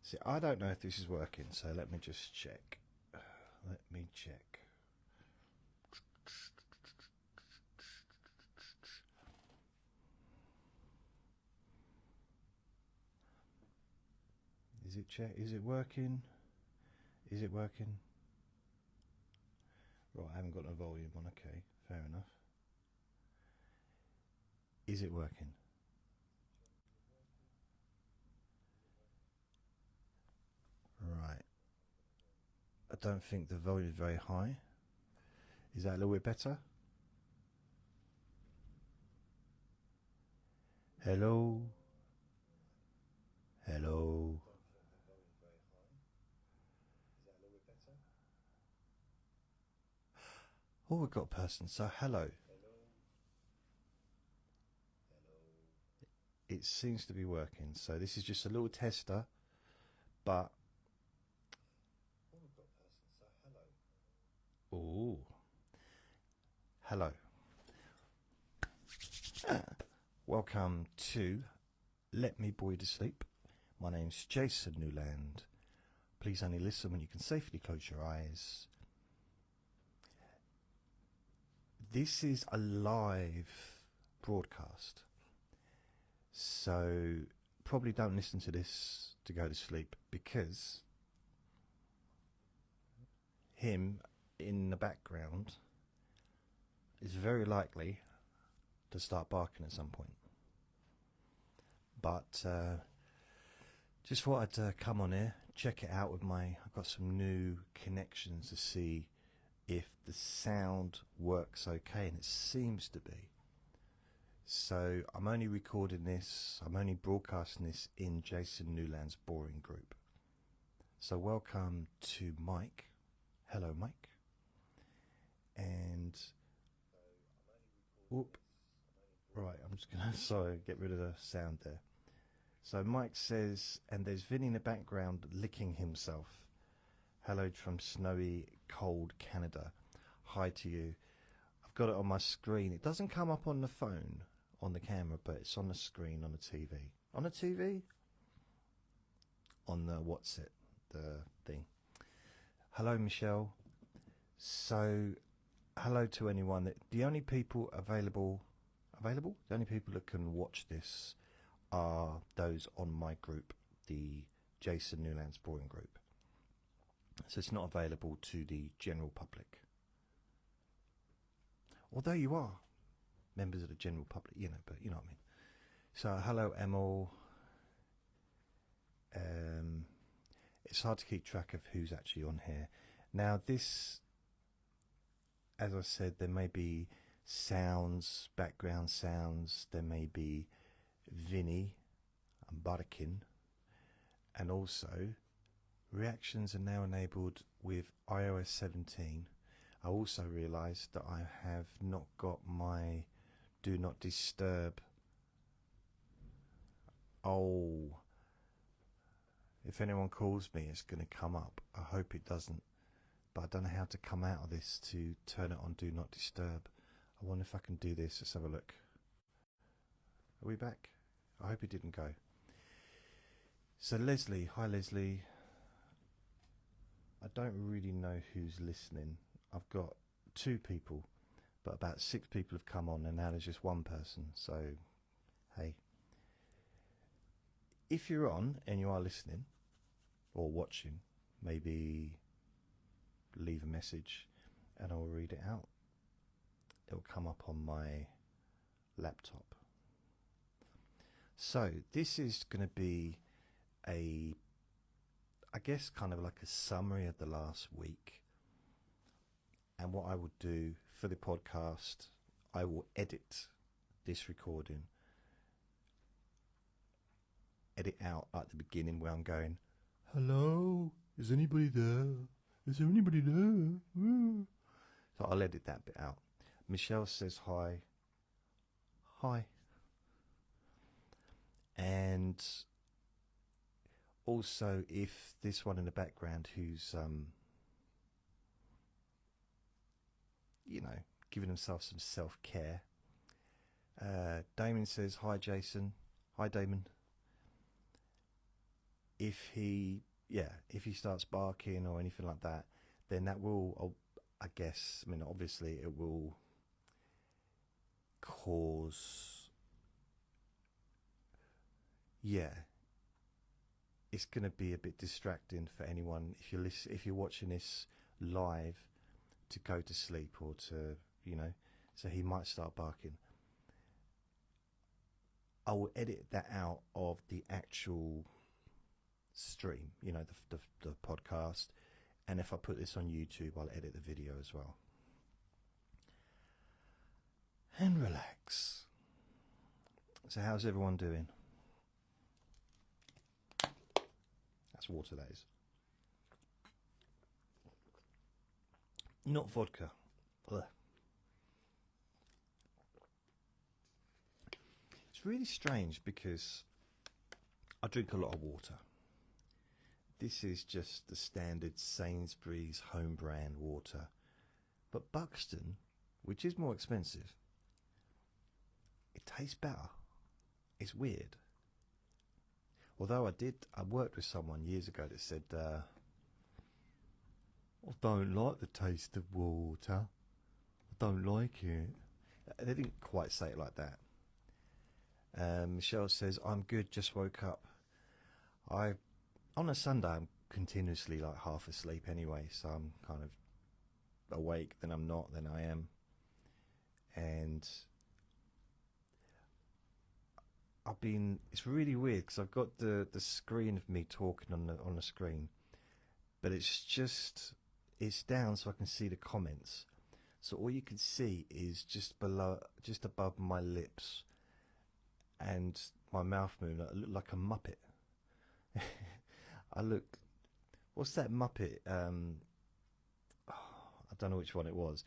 See, I don't know if this is working, so let me just check. Let me check. Is it check? Is it working? Is it working? Right, I haven't got no volume on. Okay, fair enough. Is it working? Right. I don't think the volume is very high. Is that a little bit better? Hello? Hello? Oh, we've got a person, so hello. It seems to be working, so this is just a little tester, but... Oh, hello. Welcome to Let Me Bore You to Sleep. My name's Jason Newland. Please only listen when you can safely close your eyes. This is a live broadcast, so probably don't listen to this to go to sleep, because him in the background is very likely to start barking at some point. But just thought I'd come on here, check it out with I've got some new connections to see if the sound works okay, and it seems to be. So I'm only recording this, I'm only broadcasting this in Jason Newland's boring group. So welcome to Mike. Hello, Mike. And whoop. Right, I'm just gonna sorry, get rid of the sound there. So Mike says, and there's Vinny in the background licking himself. Hello from snowy, cold Canada. Hi to you. I've got it on my screen. It doesn't come up on the phone, on the camera, but it's on the screen on the TV. On the TV? On the what's it? The thing. Hello, Michelle. So, hello to anyone. The only people available? The only people that can watch this are those on my group, the Jason Newland's Boring Group. So it's not available to the general public. Although you are members of the general public, but you know what I mean. So hello, Emil. It's hard to keep track of who's actually on here. Now this, as I said, there may be sounds, background sounds, there may be Vinny and barking, and also reactions are now enabled with iOS 17. I also realised that I have not got my Do Not Disturb. Oh, if anyone calls me, it's going to come up. I hope it doesn't, but I don't know how to come out of this to turn it on Do Not Disturb. I wonder if I can do this. Let's have a look. Are we back? I hope it didn't go. So Leslie, hi Leslie. I don't really know who's listening. I've got 2 people, but about 6 people have come on, and now there's just 1 person. So, hey. If you're on and you are listening or watching, maybe leave a message and I'll read it out. It'll come up on my laptop. So this is going to be I guess kind of like a summary of the last week. And what I would do for the podcast, I will edit this recording, edit out at the beginning where I'm going, hello, is anybody there? Is there anybody there? Woo. So I'll edit that bit out. Michelle says hi. Hi. And also, if this one in the background who's giving himself some self-care, Damon says hi Jason. Hi Damon. if he starts barking or anything like that, then that will, I guess, I mean, obviously it will cause, yeah, it's going to be a bit distracting for anyone if you're watching this live to go to sleep or to, so he might start barking. I will edit that out of the actual stream, the podcast, and if I put this on YouTube, I'll edit the video as well. And relax. So how's everyone doing? That's water, that is. Not vodka. Ugh. It's really strange because I drink a lot of water. This is just the standard Sainsbury's home brand water. But Buxton, which is more expensive, it tastes better. It's weird. Although I worked with someone years ago that said, I don't like the taste of water. I don't like it. They didn't quite say it like that. Michelle says, I'm good, just woke up. On a Sunday, I'm continuously like half asleep anyway, so I'm kind of awake, then I'm not, then I am. And it's really weird because I've got the screen of me talking on the screen, but it's down so I can see the comments. So all you can see is just above my lips and my mouth moving. I look like a Muppet. What's that Muppet? I don't know which one it was.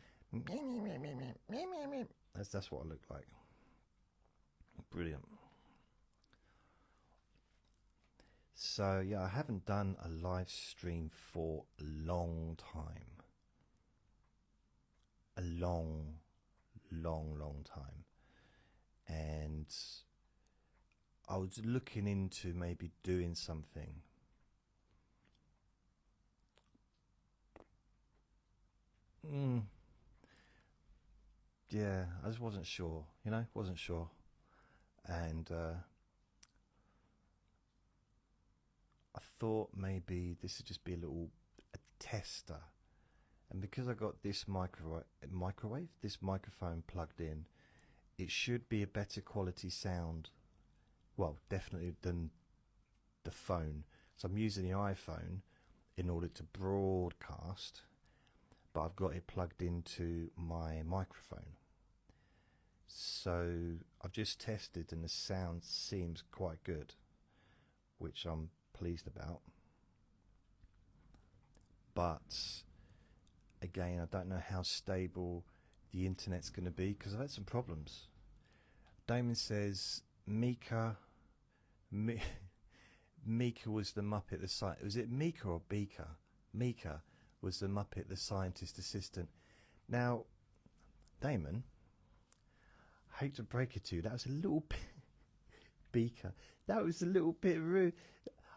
That's what I look like. Brilliant. So yeah, I haven't done a live stream for a long time. A long time. And I was looking into maybe doing something. Yeah, I just wasn't sure, wasn't sure. And I thought maybe this would just be a tester. And because I got this this microphone plugged in, it should be a better quality sound. Well, definitely than the phone. So I'm using the iPhone in order to broadcast, but I've got it plugged into my microphone. So I've just tested and the sound seems quite good, which I'm pleased about. But again, I don't know how stable the internet's going to be because I've had some problems. Damon says Mika was the Muppet, the scientist. Was it Mika or Beaker? Mika was the Muppet, the scientist assistant. Now, Damon, I hate to break it to you, that was a little bit Beaker. That was a little bit rude.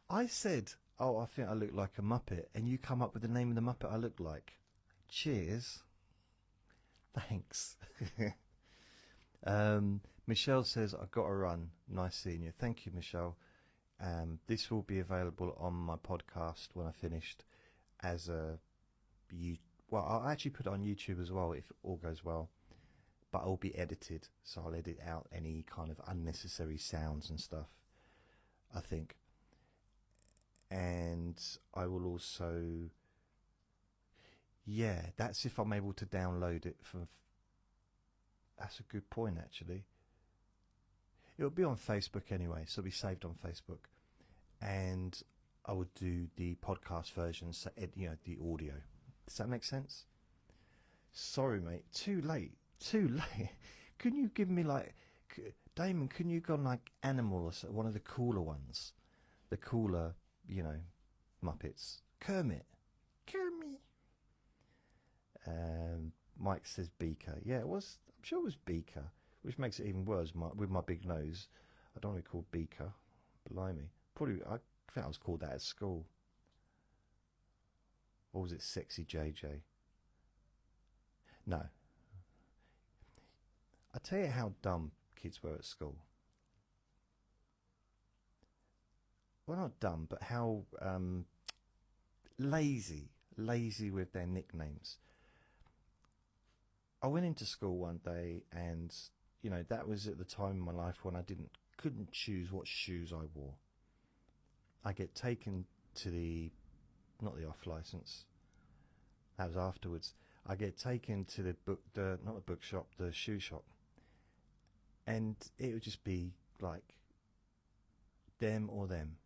I said, "Oh, I think I look like a Muppet," and you come up with the name of the Muppet I look like. Cheers. Thanks. Michelle says, I've got to run. Nice seeing you. Thank you, Michelle. This will be available on my podcast when I finished as I'll actually put it on YouTube as well if all goes well. But I'll be edited, so I'll edit out any kind of unnecessary sounds and stuff, I think. And I will also... Yeah, that's if I'm able to download it from... That's a good point, actually. It'll be on Facebook anyway, so it'll be saved on Facebook. And I would do the podcast version, so the audio. Does that make sense? Sorry, mate. Too late. Can you give me Damon, can you go on like Animal or one of the cooler ones? The cooler, Muppets. Kermit. Mike says Beaker. Yeah, it was. I'm sure it was Beaker, which makes it even worse with my big nose. I don't want to be called Beaker. Blimey. Probably, I think I was called that at school. Or was it Sexy JJ? No. I tell you how dumb kids were at school. Well, not dumb, but how lazy with their nicknames. I went into school one day, and you know, that was at the time in my life when I couldn't choose what shoes I wore. I get taken to not the off license. That was afterwards. I get taken to not the bookshop, the shoe shop, and it would just be like them or them.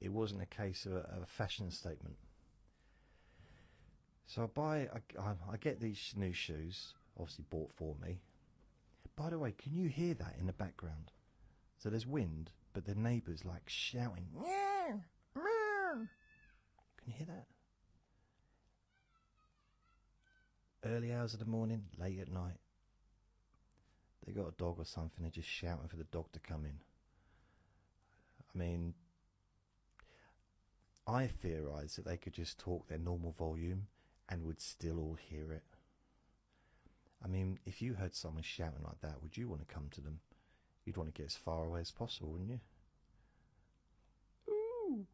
It wasn't a case of a fashion statement. So I get these new shoes, obviously bought for me. By the way, can you hear that in the background? So there's wind, but the neighbours like shouting. Meow, meow. Can you hear that? Early hours of the morning, late at night. They got a dog or something, they're just shouting for the dog to come in. I mean, I theorise that they could just talk their normal volume and would still all hear it. I mean, if you heard someone shouting like that, would you want to come to them? You'd want to get as far away as possible, wouldn't you? Ooh.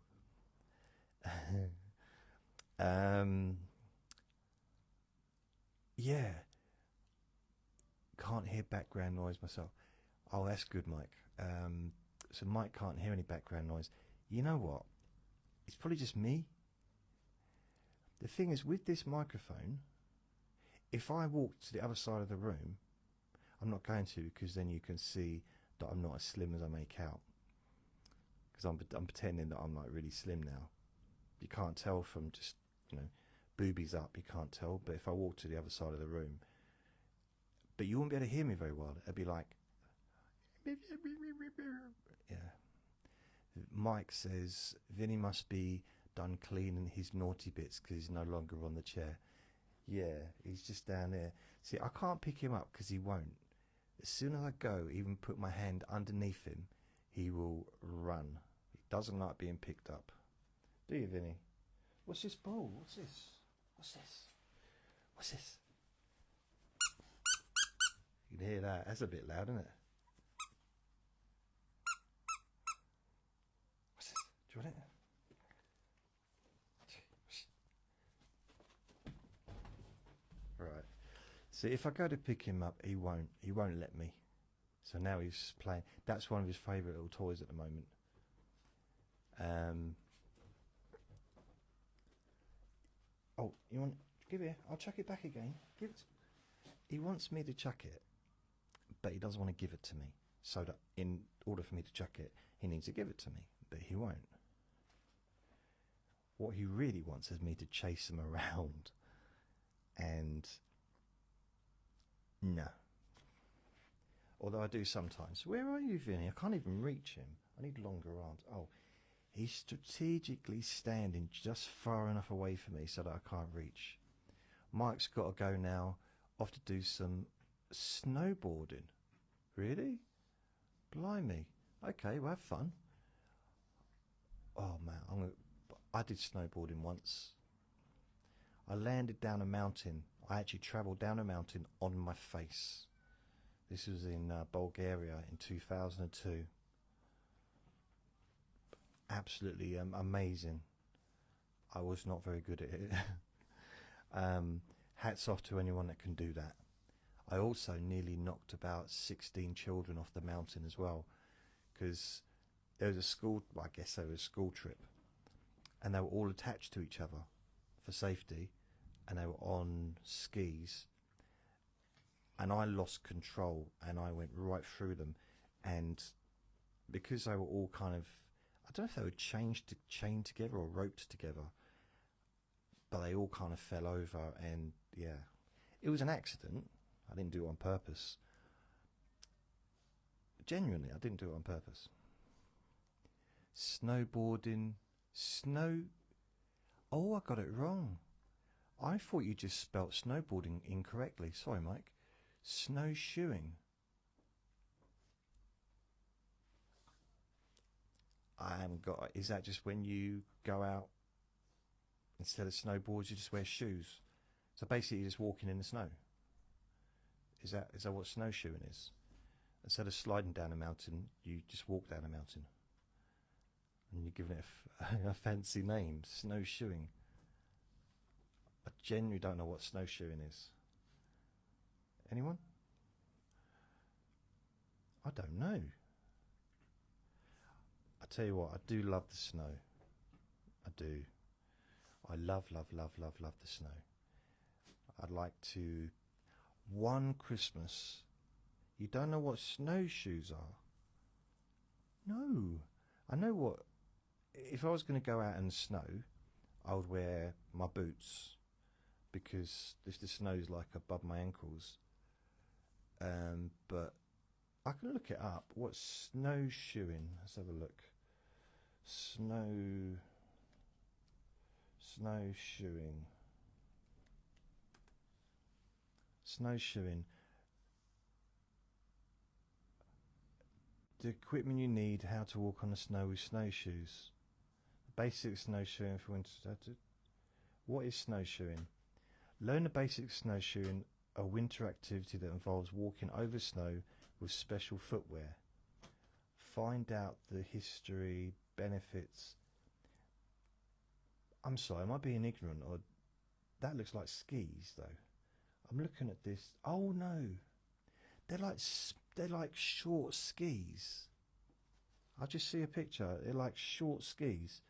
Yeah. Can't hear background noise myself. Oh, that's good, Mike. So Mike can't hear any background noise. You know what? It's probably just me. The thing is, with this microphone, if I walk to the other side of the room, I'm not going to, because then you can see that I'm not as slim as I make out. Because I'm pretending that I'm like really slim now. You can't tell from just, you know, boobies up, you can't tell. But if I walk to the other side of the room, but you won't be able to hear me very well. It'd be like, yeah. Mike says Vinny must be done cleaning his naughty bits because he's no longer on the chair. Yeah, he's just down there. See, I can't pick him up because he won't. As soon as I go, even put my hand underneath him, he will run. He doesn't like being picked up. Do you, Vinny? What's this bowl? What's this? What's this? What's this? You can hear that. That's a bit loud, isn't it? What's this? Do you want it? Right. See, if I go to pick him up, he won't let me. So now he's playing. That's one of his favourite little toys at the moment. Oh, you want? Give it here. I'll chuck it back again. Give it. He wants me to chuck it, but he doesn't want to give it to me. So that in order for me to chuck it, he needs to give it to me, but he won't. What he really wants is me to chase him around, and no. Although I do sometimes. Where are you, Vinny? I can't even reach him. I need longer arms. Oh, he's strategically standing just far enough away from me so that I can't reach. Mike's got to go now, off to do some snowboarding. Really? Blimey. Okay, well, have fun. Oh man, I did snowboarding once. I landed down a mountain. I actually travelled down a mountain on my face. This was in Bulgaria in 2002. Absolutely amazing. I was not very good at it. Hats off to anyone that can do that. I also nearly knocked about 16 children off the mountain as well, because there was a school, I guess there was a school trip, and they were all attached to each other for safety, and they were on skis, and I lost control and I went right through them, and because they were all kind of, I don't know if they were chained together or roped together, but they all kind of fell over, and yeah, it was an accident. I didn't do it on purpose. Genuinely, I didn't do it on purpose. Snowboarding, oh, I got it wrong. I thought you just spelt snowboarding incorrectly. Sorry, Mike. Snowshoeing. haven't got, is that just when you go out, instead of snowboards, you just wear shoes? So basically you're just walking in the snow. Is that what snowshoeing is? Instead of sliding down a mountain, you just walk down a mountain. And you're giving it a fancy name, snowshoeing. I genuinely don't know what snowshoeing is. Anyone? I don't know. I tell you what, I do love the snow. I do. I love, love, love, love, love the snow. I'd like to... One Christmas, you don't know what snowshoes are? No. I know what... If I was going to go out in the snow, I would wear my boots, because if the snow's like above my ankles. But I can look it up. What's snowshoeing? Let's have a look. Snowshoeing. Snowshoeing. The equipment you need, how to walk on the snow with snowshoes. Basic snowshoeing for winter. What is snowshoeing? Learn the basic snowshoeing, a winter activity that involves walking over snow with special footwear. Find out the history, benefits. I'm sorry, am I being ignorant? Or that looks like skis, though. I'm looking at this. Oh no, they're like short skis. I just see a picture. They're like short skis.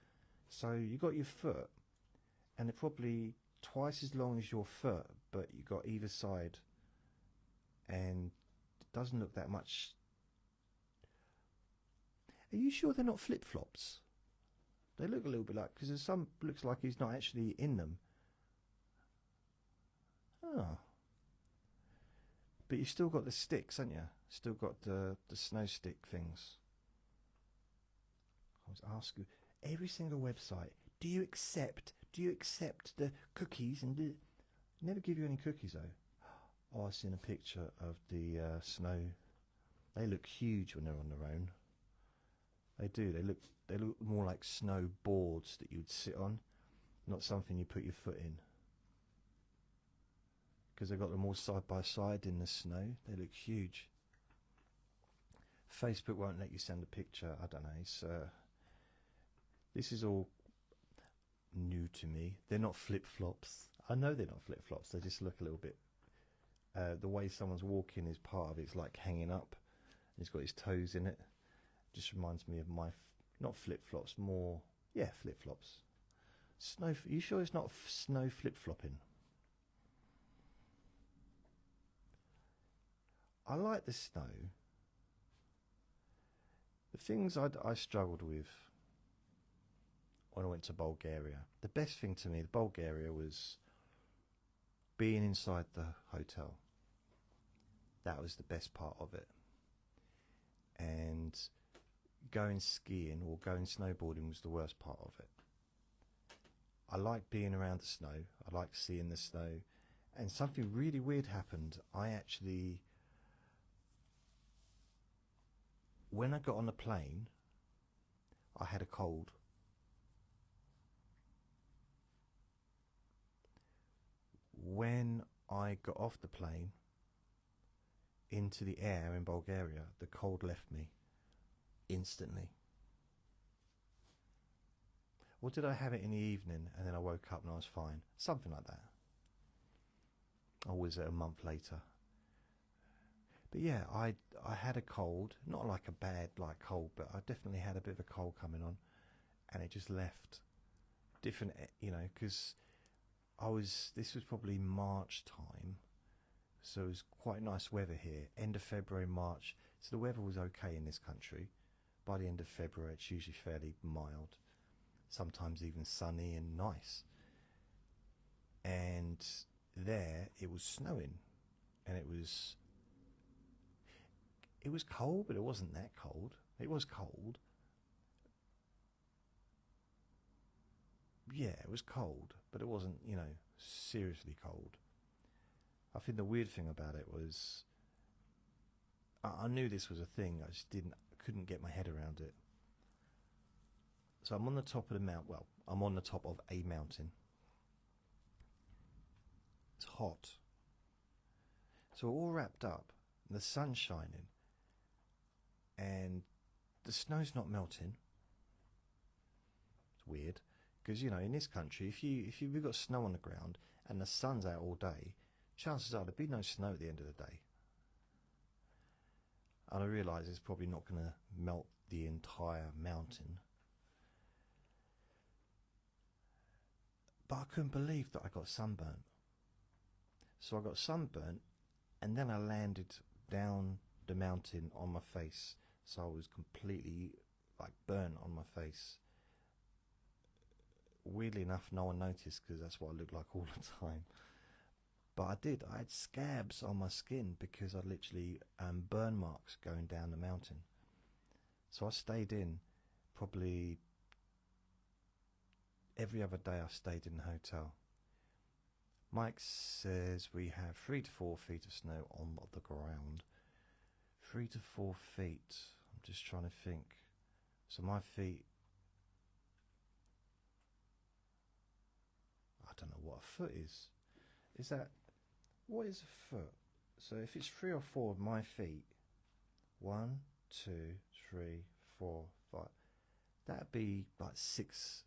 So you got your foot, and they're probably twice as long as your foot, but you got either side, and it doesn't look that much. Are you sure they're not flip-flops? They look a little bit like, because there's some looks like he's not actually in them. Oh. But you've still got the sticks, haven't you? Still got the snow stick things. I was asking every single website, do you accept the cookies? And never give you any cookies though. Oh, I've seen a picture of the snow. They look huge when they're on their own. They do. They look more like snow boards that you'd sit on, not something you put your foot in. Because they've got them all side by side in the snow. They look huge. Facebook won't let you send a picture. I don't know. It's, this is all new to me. They're not flip-flops. I know they're not flip-flops. They just look a little bit... the way someone's walking is part of it. It's like hanging up. He's got his toes in it. Just reminds me of my... not flip-flops, more... yeah, flip-flops. Snow... Are you sure it's not snow flip-flopping? I like the snow. The things I struggled with when I went to Bulgaria, the best thing to me, Bulgaria, was being inside the hotel. That was the best part of it. And going skiing or going snowboarding was the worst part of it. I liked being around the snow. I liked seeing the snow. And something really weird happened. I actually... when I got on the plane, I had a cold. When I got off the plane into the air in Bulgaria, the cold left me instantly. Or did I have it in the evening and then I woke up and I was fine? Something like that. Or was it a month later? But yeah, I had a cold, not like a bad like cold, but I definitely had a bit of a cold coming on, and it just left. Different, you know, because this was probably March time, so it was quite nice weather here. End of February, March, so the weather was okay in this country. By the end of February, it's usually fairly mild, sometimes even sunny and nice. And there, it was snowing, and it was cold, but it wasn't that cold. It was cold. Yeah, it was cold, but it wasn't, you know, seriously cold. I think the weird thing about it was I knew this was a thing. I just couldn't get my head around it. So I'm on the top of the mountain. Well, I'm on the top of a mountain. It's hot. So we're all wrapped up, and the sun's shining, and the snow's not melting. It's weird, because you know, in this country, if we've got snow on the ground and the sun's out all day, chances are there'll be no snow at the end of the day. And I realise it's probably not going to melt the entire mountain. But I couldn't believe that I got sunburnt. So I got sunburnt, and then I landed down the mountain on my face. So I was completely like burnt on my face. Weirdly enough, no one noticed because that's what I look like all the time. But I did. I had scabs on my skin because I literally burn marks going down the mountain. So I stayed in probably every other day. I stayed in the hotel. Mike says we have 3 to 4 feet of snow on the ground. 3 to 4 feet. I'm just trying to think. So my feet, I don't know what a foot is. Is that, what is a foot? So if it's 3 or 4 of my feet, 1, 2, 3, 4, 5, that'd be like 6.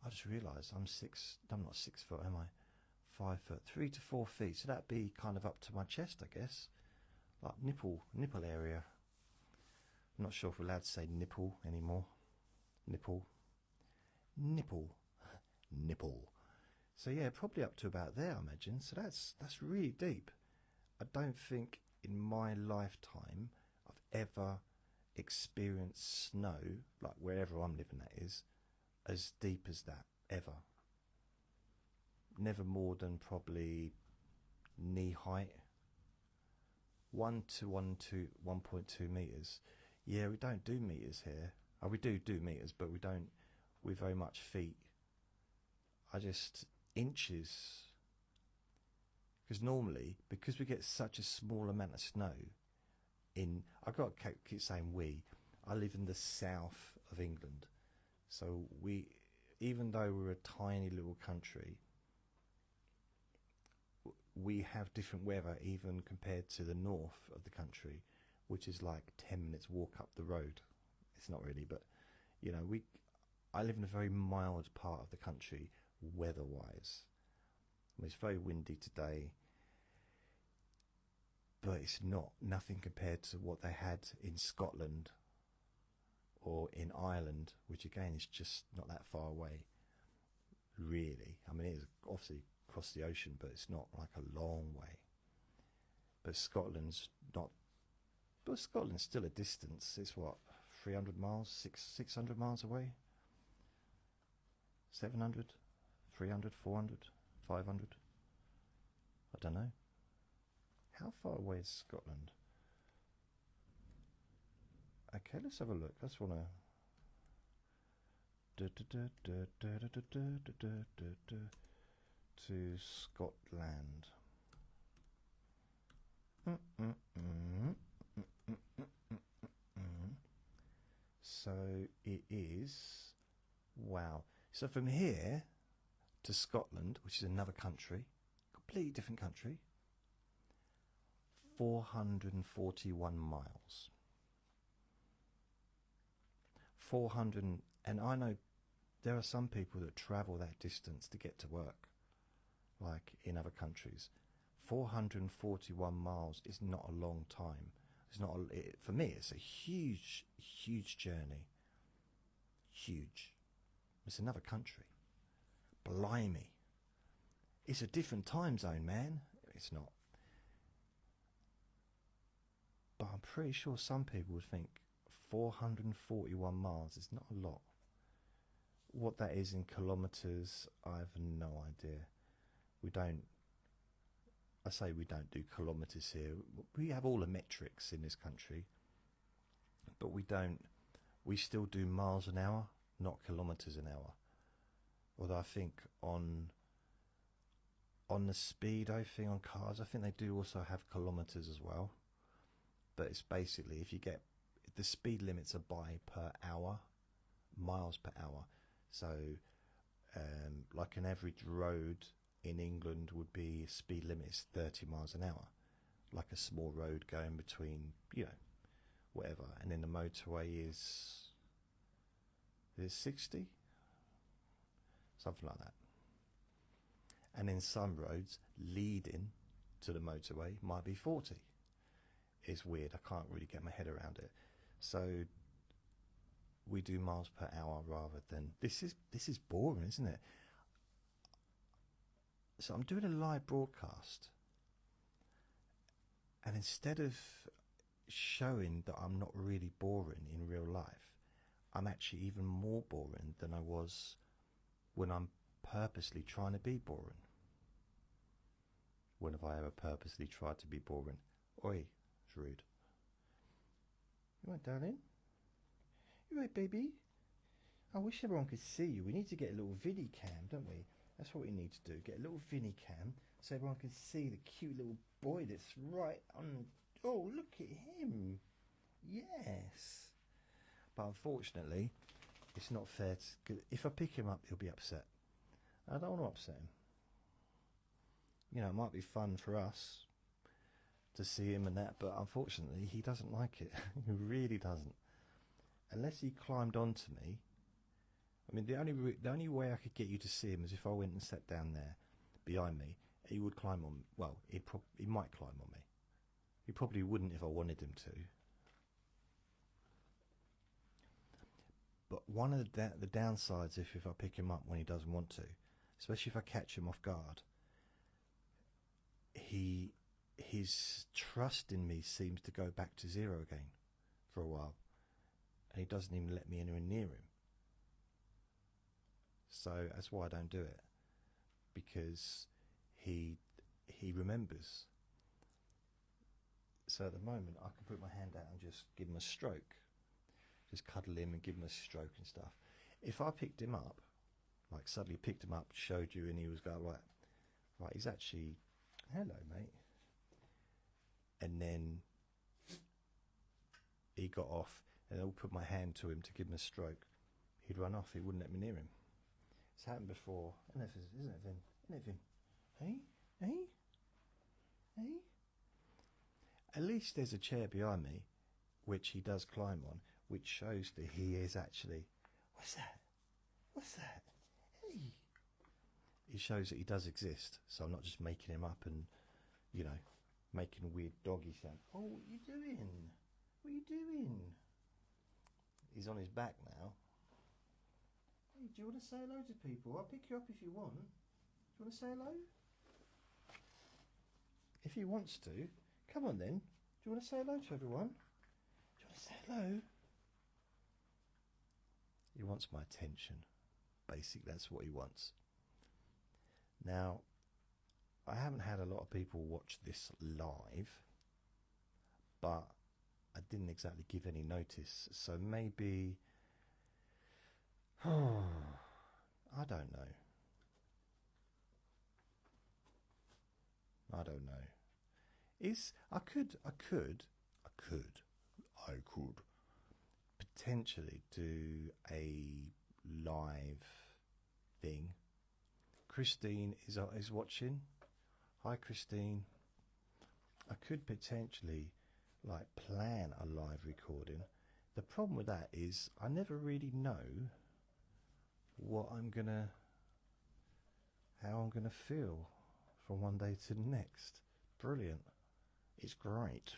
I just realised I'm not 6 foot, am I? 5 foot, 3 to 4 feet. So that'd be kind of up to my chest, I guess. Like nipple area. I'm not sure if we're allowed to say nipple anymore. Nipple. So yeah, probably up to about there, I imagine. So that's really deep. I don't think in my lifetime I've ever experienced snow, like wherever I'm living that is, as deep as that, ever. Never more than probably knee height. 1 to 1.2 meters. Yeah, we don't do meters here. Oh, we do meters, but we don't. We're very much feet. I just inches. Because normally, because we get such a small amount of snow, I got to keep saying we. I live in the south of England, so even though we're a tiny little country, we have different weather even compared to the north of the country, which is like 10 minutes walk up the road. It's not really, but you know, I live in a very mild part of the country weather-wise. It's very windy today, but it's nothing compared to what they had in Scotland or in Ireland, which again is just not that far away, really. I mean, it is obviously across the ocean, but it's not like a long way. But Scotland's not. But Scotland's still a distance. It's what, 300 miles, 600 miles away? 700, 300, 400, 500? I don't know. How far away is Scotland? Okay, let's have a look. I just want to Scotland. So it is, wow. So from here to Scotland, which is another country, completely different country, 441 miles. 400, and I know there are some people that travel that distance to get to work, like in other countries. 441 miles is not a long time. It's not for me. It's a huge journey. Huge. It's another country. Blimey. It's a different time zone, man. It's not. But I'm pretty sure some people would think 441 miles is not a lot. What that is in kilometres, I have no idea. We don't do kilometres here. We have all the metrics in this country, but we still do miles an hour, not kilometres an hour. Although I think on the speedo thing on cars, I think they do also have kilometres as well. But it's basically, if the speed limits are by per hour, miles per hour. So like an average road in England would be, speed limit is 30 miles an hour, like a small road going between, whatever. And then the motorway is 60, something like that. And then some roads leading to the motorway might be 40. It's weird, I can't really get my head around it. So we do miles per hour rather than, this is boring, isn't it? So I'm doing a live broadcast, and instead of showing that I'm not really boring in real life, I'm actually even more boring than I was when I'm purposely trying to be boring. When have I ever purposely tried to be boring? Oi, it's rude. You right, darling? You right, baby? I wish everyone could see you. We need to get a little viddy cam, don't we? That's what we need to do. Get a little viddy cam so everyone can see the cute little boy that's right on. Oh, look at him. Yes. But unfortunately, it's not fair to, if I pick him up, he'll be upset. I don't want to upset him. It might be fun for us to see him and that, but unfortunately, he doesn't like it. He really doesn't. Unless he climbed onto me. I mean, the only way I could get you to see him is if I went and sat down there behind me. He would climb on. Well, he might climb on me. He probably wouldn't if I wanted him to. But one of the downsides, if I pick him up when he doesn't want to, especially if I catch him off guard, his trust in me seems to go back to zero again for a while, and he doesn't even let me anywhere near him. So that's why I don't do it, because he remembers. So at the moment I can put my hand out and just give him a stroke, just cuddle him and give him a stroke and stuff. If I picked him up, like suddenly picked him up, showed you, and he was going right, he's actually, hello mate, and then he got off, and I'll put my hand to him to give him a stroke, he'd run off. He wouldn't let me near him. It's happened before, isn't it, Vin? Isn't it, Vin? Hey? At least there's a chair behind me, which he does climb on, which shows that he is actually... What's that? Hey! It shows that he does exist, so I'm not just making him up and, making weird doggy sound. Oh, what are you doing? What are you doing? He's on his back now. Hey, do you want to say hello to people? I'll pick you up if you want. Do you want to say hello? If he wants to. Come on then. Do you want to say hello to everyone? Do you want to say hello? He wants my attention. Basically, that's what he wants. Now, I haven't had a lot of people watch this live, but I didn't exactly give any notice. So maybe... I don't know. I could potentially do a live thing. Christine is watching. Hi Christine. I could potentially plan a live recording. The problem with that is I never really know how I'm gonna feel from one day to the next. Brilliant. It's great.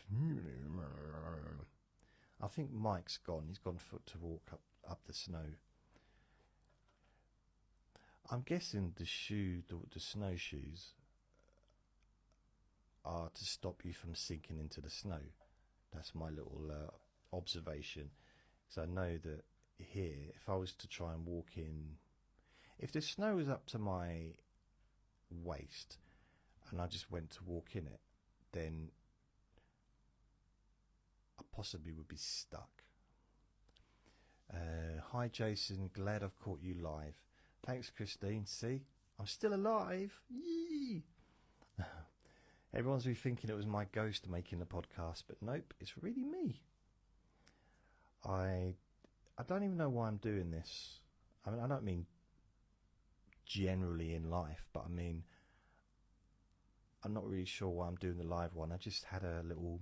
I think Mike's gone. He's gone to walk up the snow. I'm guessing the snowshoes are to stop you from sinking into the snow. That's my little observation. So I know that here, if I was to try and walk in, if the snow was up to my waist and I just went to walk in it, then I possibly would be stuck. Hi Jason, glad I've caught you live. Thanks Christine. See, I'm still alive. Yee! Everyone's been thinking it was my ghost making the podcast, but nope, it's really me. I I don't even know why I'm doing this. I mean, I don't mean generally in life, but I mean, I'm not really sure why I'm doing the live one. I just had a little...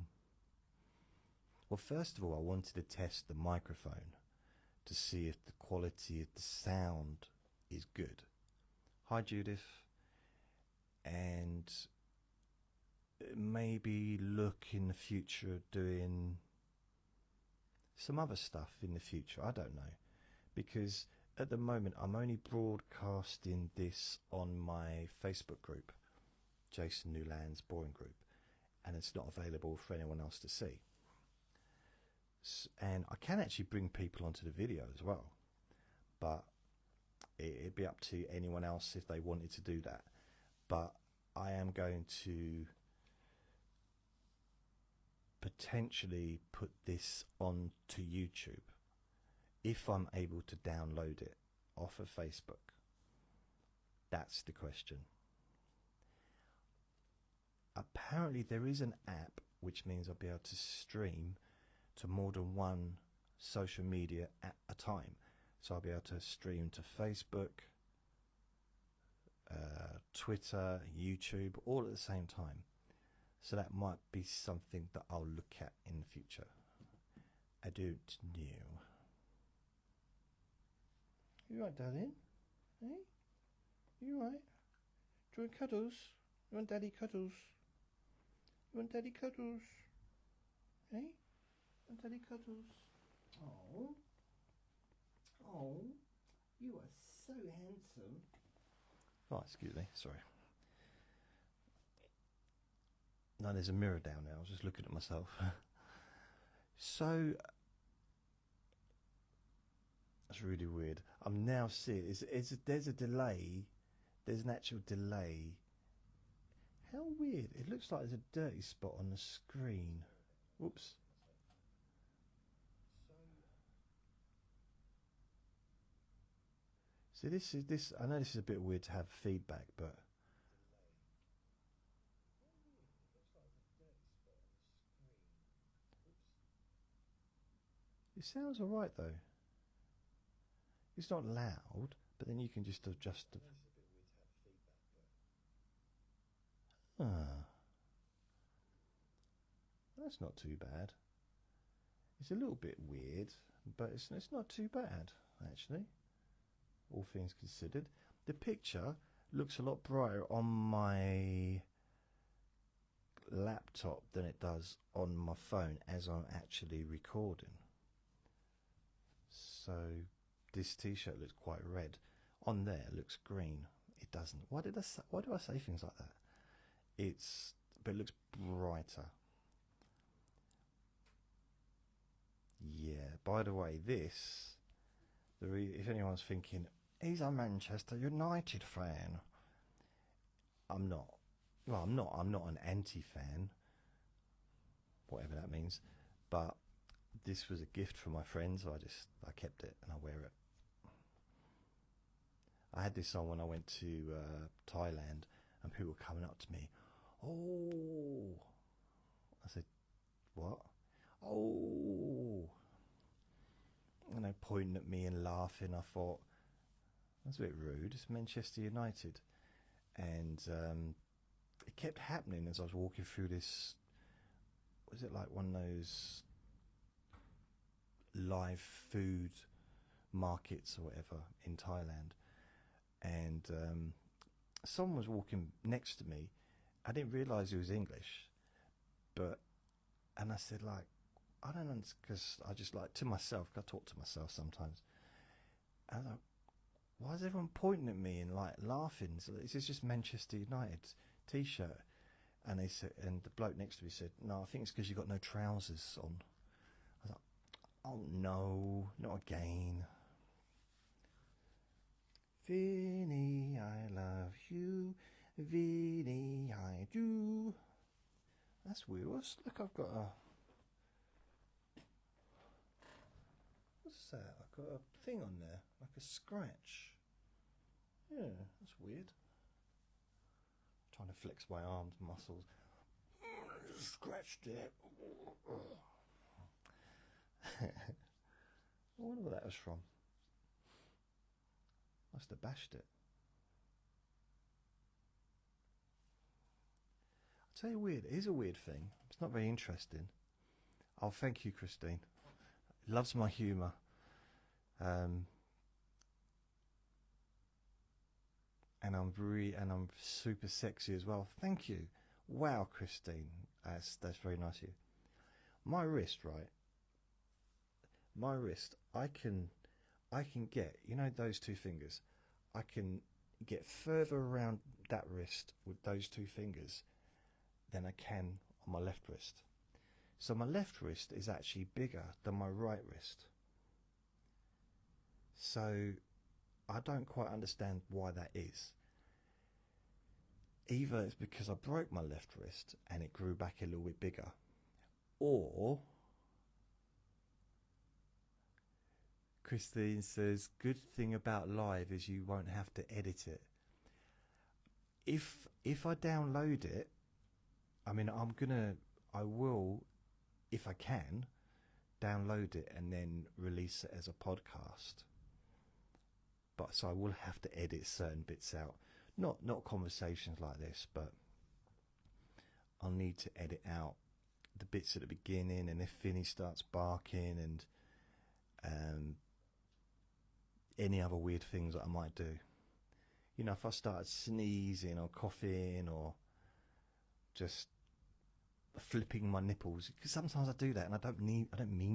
Well, first of all, I wanted to test the microphone to see if the quality of the sound is good. Hi, Judith. And maybe look in the future at doing some other stuff in the future. I don't know. Because at the moment, I'm only broadcasting this on my Facebook group, Jason Newland's Boring Group, and it's not available for anyone else to see. And I can actually bring people onto the video as well, but it'd be up to anyone else if they wanted to do that. But I am going to potentially put this onto YouTube if I'm able to download it off of Facebook. That's the question. Apparently there is an app which means I'll be able to stream to more than one social media at a time. So I'll be able to stream to Facebook, Twitter, YouTube, all at the same time. So that might be something that I'll look at in the future. I don't know. You right, darling? Hey? You right? Do you want cuddles? You want daddy cuddles? You want daddy cuddles? Hey? You want daddy cuddles? Oh. Oh. You are so handsome. Oh, excuse me, sorry. No, there's a mirror down there. I was just looking at myself. So, that's really weird. I'm now seeing, there's a delay. There's an actual delay. How weird. It looks like there's a dirty spot on the screen. Whoops. See, this. I know this is a bit weird to have feedback, but it sounds alright though. It's not loud, but then you can just adjust the... Ah. That's not too bad. It's a little bit weird, but it's not too bad, actually. All things considered. The picture looks a lot brighter on my laptop than it does on my phone as I'm actually recording. So this t-shirt looks quite red. On there it looks green. It doesn't. Why do I say things like that? But it looks brighter. Yeah. By the way, this, if anyone's thinking he's a Manchester United fan, I'm not. Well, I'm not an anti-fan, whatever that means. But this was a gift from my friend, so I kept it and I wear it. I had this on when I went to Thailand, and people were coming up to me. Oh, I said, what? Oh, and they pointing at me and laughing. I thought, that's a bit rude. It's Manchester United. And it kept happening as I was walking through this, was it like one of those live food markets or whatever in Thailand? And someone was walking next to me. I didn't realise he was English, and I said, like, I don't know, because I just like to myself, I talk to myself sometimes. And I was like, why is everyone pointing at me and like laughing? So this is just Manchester United t-shirt. And they said, and the bloke next to me said, no, I think it's because you've got no trousers on. I was like, oh no, not again. Vinny, I love you. Vinny, I do. That's weird. Look, I've got a... What's that? I've got a thing on there, like a scratch. Yeah, that's weird. Trying to flex my arms muscles. Scratched it. What have what that was from. Must have bashed it. I'll tell you weird. It is a weird thing. It's not very interesting. Oh, thank you, Christine. Loves my humour. And I'm super sexy as well. Thank you. Wow, Christine. That's very nice of you. My wrist, right? My wrist. I can get, you know, those two fingers. I can get further around that wrist with those two fingers than I can on my left wrist. So my left wrist is actually bigger than my right wrist. So I don't quite understand why that is. Either it's because I broke my left wrist and it grew back a little bit bigger, or Christine says, good thing about live is you won't have to edit it. If I download it, I mean, I will, if I can, download it and then release it as a podcast. But so I will have to edit certain bits out. Not conversations like this, but I'll need to edit out the bits at the beginning, and if Finny starts barking, and any other weird things that I might do. You know, if I started sneezing or coughing or just flipping my nipples, because sometimes I do that and I don't mean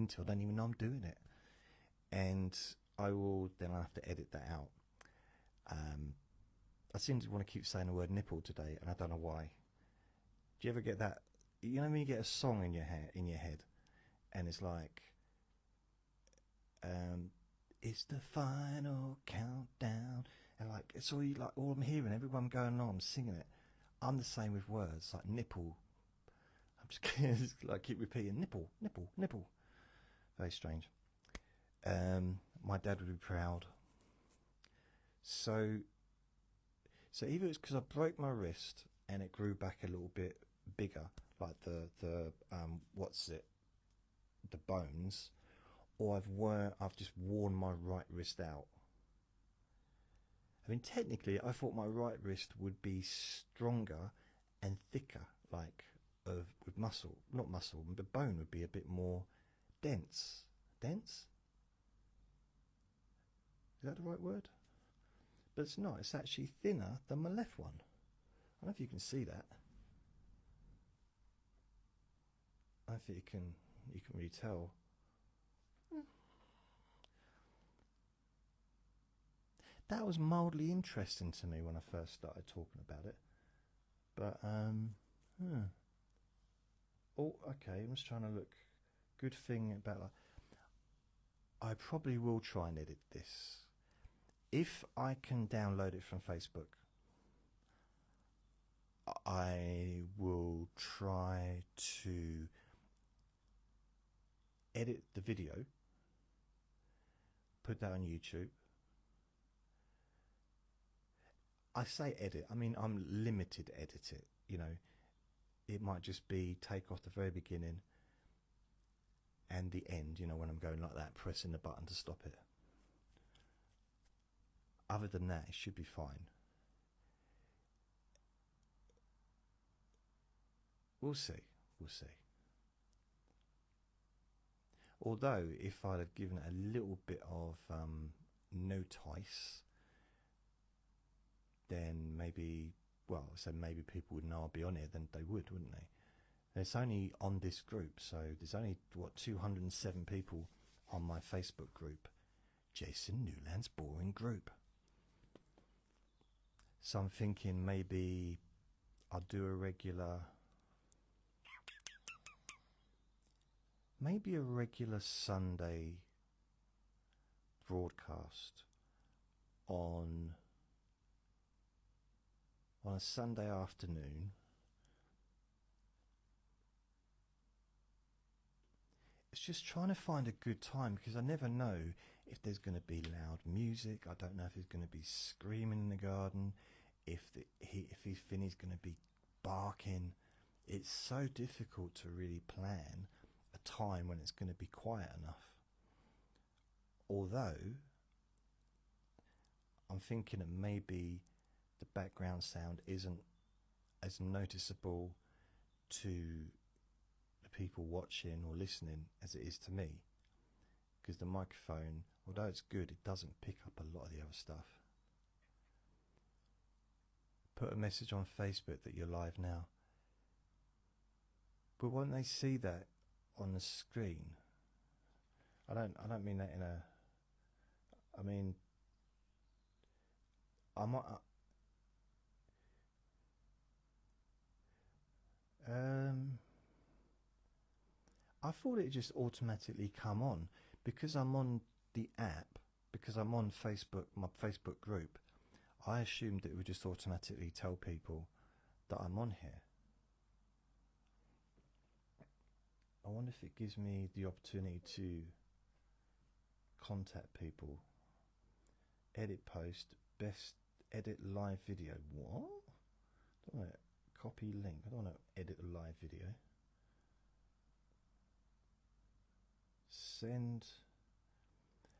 to. I don't even know I'm doing it, and I'll have to edit that out. I seem to want to keep saying the word nipple today, and I don't know why. Do you ever get that? You know when you get a song in your head, and it's like, it's the final countdown, and like it's all I'm hearing, everyone going on, I'm singing it. I'm the same with words like nipple. I'm just like keep repeating nipple, nipple, nipple. Very strange. My dad would be proud. So either it's because I broke my wrist and it grew back a little bit bigger, like the bones, or I've just worn my right wrist out. I mean, technically, I thought my right wrist would be stronger and thicker, like with muscle, not muscle, but bone would be a bit more dense. Dense? Is that the right word? But it's not. It's actually thinner than my left one. I don't know if you can see that. I think you can really tell. That was mildly interesting to me when I first started talking about it. But oh, okay. I'm just trying to look. Good thing about that. I probably will try and edit this. If I can download it from Facebook, I will try to edit the video, put that on YouTube. I say edit, I mean I'm limited edit it, you know. It might just be take off the very beginning and the end, you know, when I'm going like that, pressing the button to stop it. Other than that, it should be fine. We'll see. Although, if I'd have given it a little bit of notice, then maybe, maybe people would know I'll be on here, then they would, wouldn't they? And it's only on this group, so there's only, 207 people on my Facebook group, Jason Newland's Boring Group. So I'm thinking maybe I'll do a regular Sunday broadcast on a Sunday afternoon. It's just trying to find a good time, because I never know if there's going to be loud music. I don't know if there's going to be screaming in the garden, if Finny's going to be barking. It's so difficult to really plan a time when it's going to be quiet enough, although I'm thinking that maybe the background sound isn't as noticeable to the people watching or listening as it is to me, because the microphone, although it's good, it doesn't pick up a lot of the other stuff. Put a message on Facebook that you're live now, but won't they see that on the screen? I don't mean that in a, I mean, I might, I thought it just automatically come on because I'm on the app, because I'm on Facebook, my Facebook group. I assumed it would just automatically tell people that I'm on here. I wonder if it gives me the opportunity to contact people. Edit post, best edit live video. What? I don't want to copy link. I don't want to edit a live video. Send.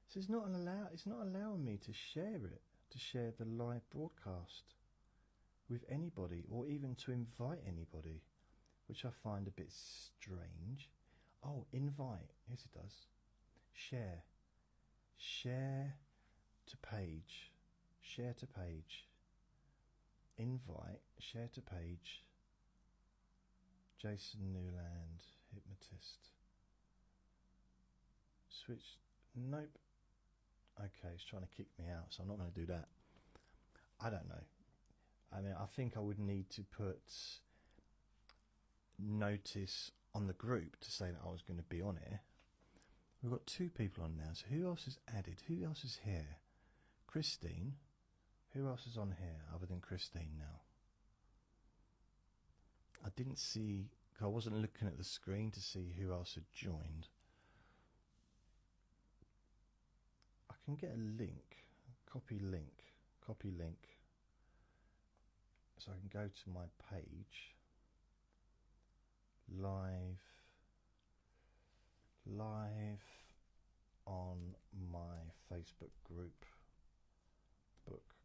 So it's not allowing me to share it, to share the live broadcast with anybody, or even to invite anybody, which I find a bit strange. Oh, invite. Yes, it does. Share. Share to page. Share to page. Invite. Share to page. Jason Newland, hypnotist. Switch. Nope. Okay, it's trying to kick me out, so I'm not going to do that. I don't know. I mean, I think I would need to put notice on the group to say that I was going to be on here. We've got 2 people on now, so who else is added? Who else is here? Christine. Who else is on here other than Christine now? I didn't see, I wasn't looking at the screen to see who else had joined. I can get a link, copy link. So I can go to my page, live on my Facebook group, book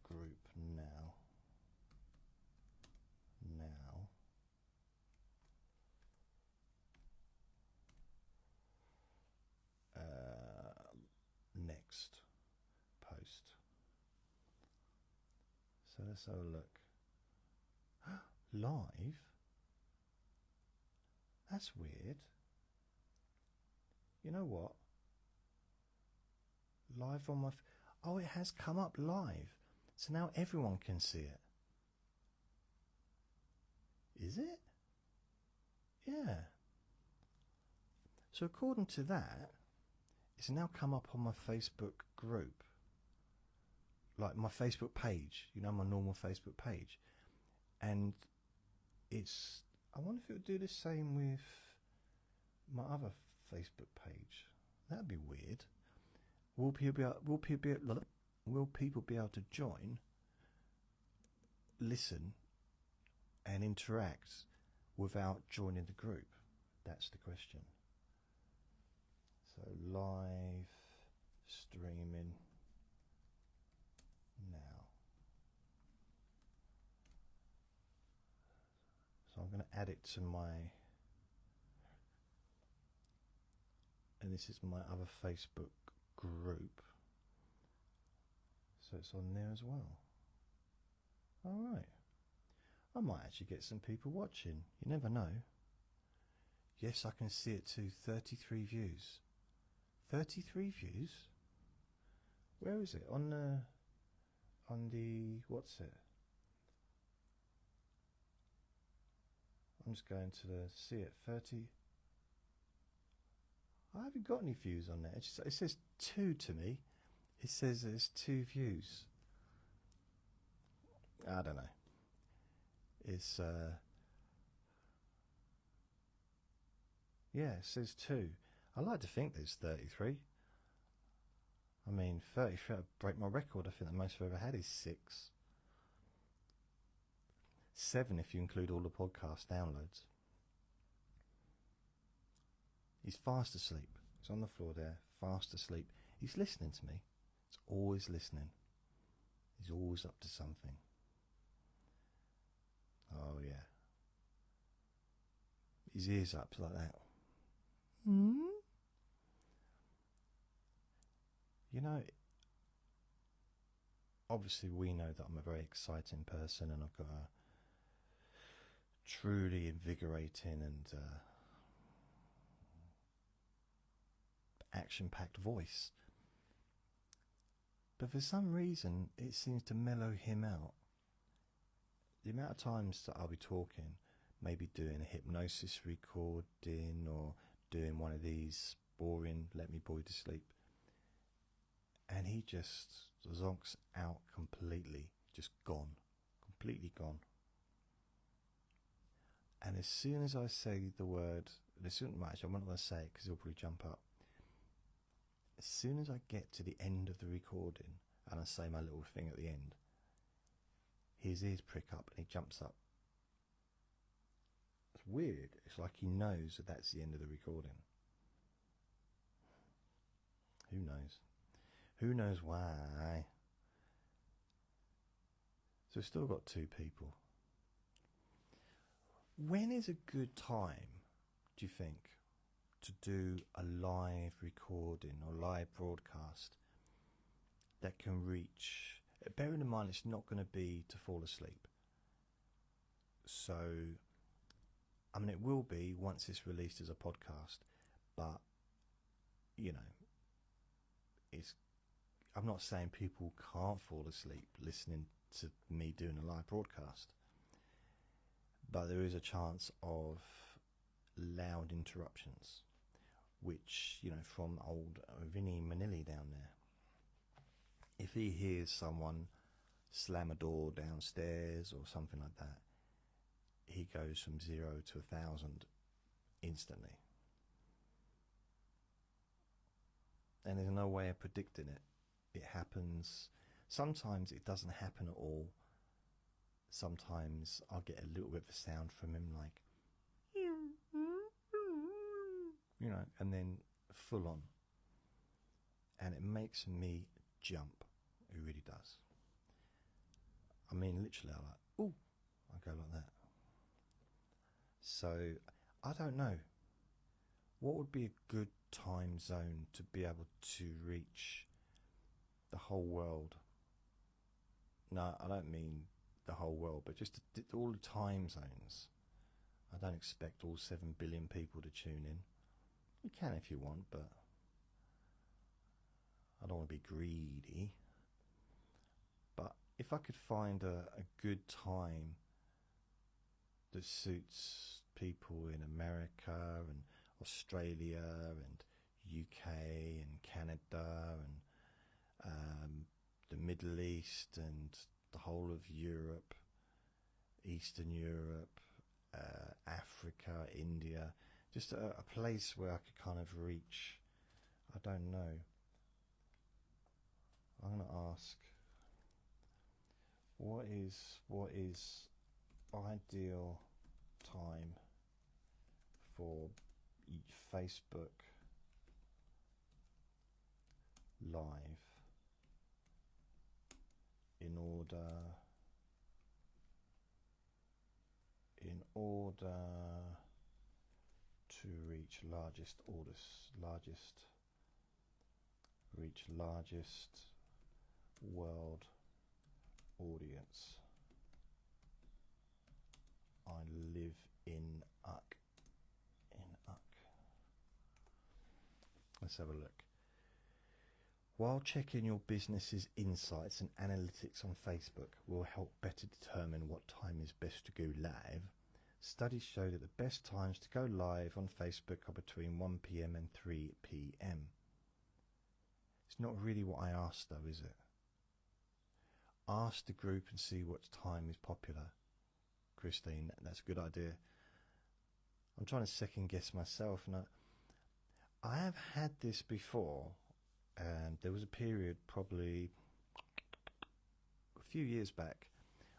group now. Next post. So let's have a look. Live? That's weird. You know what? Live on my... Oh, it has come up live. So now everyone can see it. Is it? Yeah. So according to that, it's now come up on my Facebook group. Like my Facebook page. You know, my normal Facebook page. And it's... I wonder if it would do the same with my other Facebook page. That'd be weird. Will people be able to join, listen, and interact without joining the group? That's the question. So live streaming now. So I'm going to add it to my, and this is my other Facebook group, so it's on there as well. Alright, I might actually get some people watching, you never know. Yes, I can see it too. 33 views. 33 views? Where is it? On the what's it? I'm just going to see it. 30. I haven't got any views on there. It says 2 to me. It says there's 2 views. I don't know. It's yeah, it says 2. I like to think there's 33. I mean, 33 would break my record. I think the most I've ever had is 6. 7 if you include all the podcast downloads. He's fast asleep. He's on the floor there, fast asleep. He's listening to me. He's always listening. He's always up to something. Oh yeah. His ears up like that. You know, obviously we know that I'm a very exciting person and I've got a truly invigorating and action-packed voice. But for some reason, it seems to mellow him out. The amount of times that I'll be talking, maybe doing a hypnosis recording or doing one of these boring let me bore you to sleep, and he just zonks out completely, just gone, completely gone. And as soon as I say the word, actually I'm not going to say it because he'll probably jump up. As soon as I get to the end of the recording and I say my little thing at the end, his ears prick up and he jumps up. It's weird. It's like he knows that that's the end of the recording. Who knows? Who knows why? So we've still got 2 people. When is a good time, do you think, to do a live recording or live broadcast that can reach, bearing in mind it's not going to be to fall asleep. So, I mean, it will be once it's released as a podcast, but, you know, I'm not saying people can't fall asleep listening to me doing a live broadcast, but there is a chance of loud interruptions, which, you know, from old Vinnie Manilli down there, if he hears someone slam a door downstairs or something like that, he goes from 0 to 1,000 instantly. And there's no way of predicting it. It happens. Sometimes it doesn't happen at all. Sometimes I'll get a little bit of a sound from him, like, you know, and then full on. And it makes me jump. It really does. I mean, literally, I'm like, ooh, I go like that. So, I don't know. What would be a good time zone to be able to reach the whole world? No, I don't mean the whole world, but just all the time zones. I don't expect all 7 billion people to tune in. You can if you want, but I don't want to be greedy. But if I could find a good time that suits people in America and Australia and UK and Canada and the Middle East and the whole of Europe, Eastern Europe, Africa, India, just a place where I could kind of reach, I don't know. I'm going to ask, what is ideal time for Facebook Live in order to reach largest world audience. I live in Uck. Let's have a look. While checking your business's insights and analytics on Facebook will help better determine what time is best to go live, studies show that the best times to go live on Facebook are between 1 p.m. and 3 p.m. It's not really what I asked though, is it? Ask the group and see what time is popular. Christine, that's a good idea. I'm trying to second guess myself, and I have had this before, and there was a period probably a few years back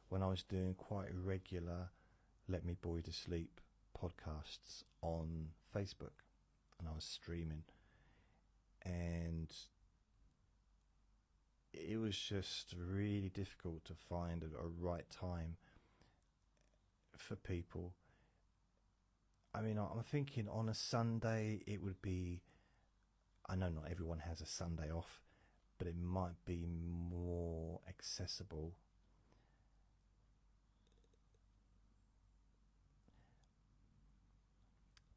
when I was doing quite regular Let Me Bore You to Sleep podcasts on Facebook, and I was streaming, and it was just really difficult to find a right time for people. I mean, I'm thinking on a Sunday it would be, I know not everyone has a Sunday off, but it might be more accessible.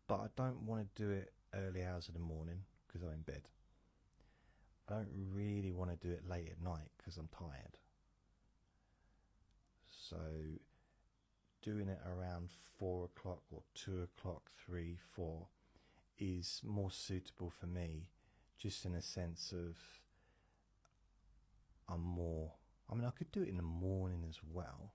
But I don't want to do it early hours of the morning because I'm in bed. I don't really want to do it late at night because I'm tired. So doing it around 4 o'clock or 2 o'clock, 3, 4 is more suitable for me, just in a sense of I'm more, I mean, I could do it in the morning as well,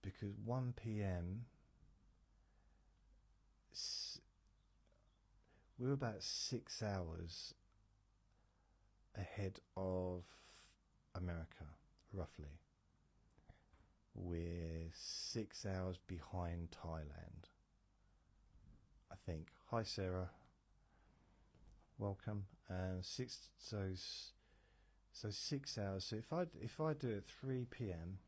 because 1 p.m. we're about 6 hours ahead of America, roughly. We're 6 hours behind Thailand, I think. Hi Sarah, welcome. So 6 hours. So if I do it 3 p.m.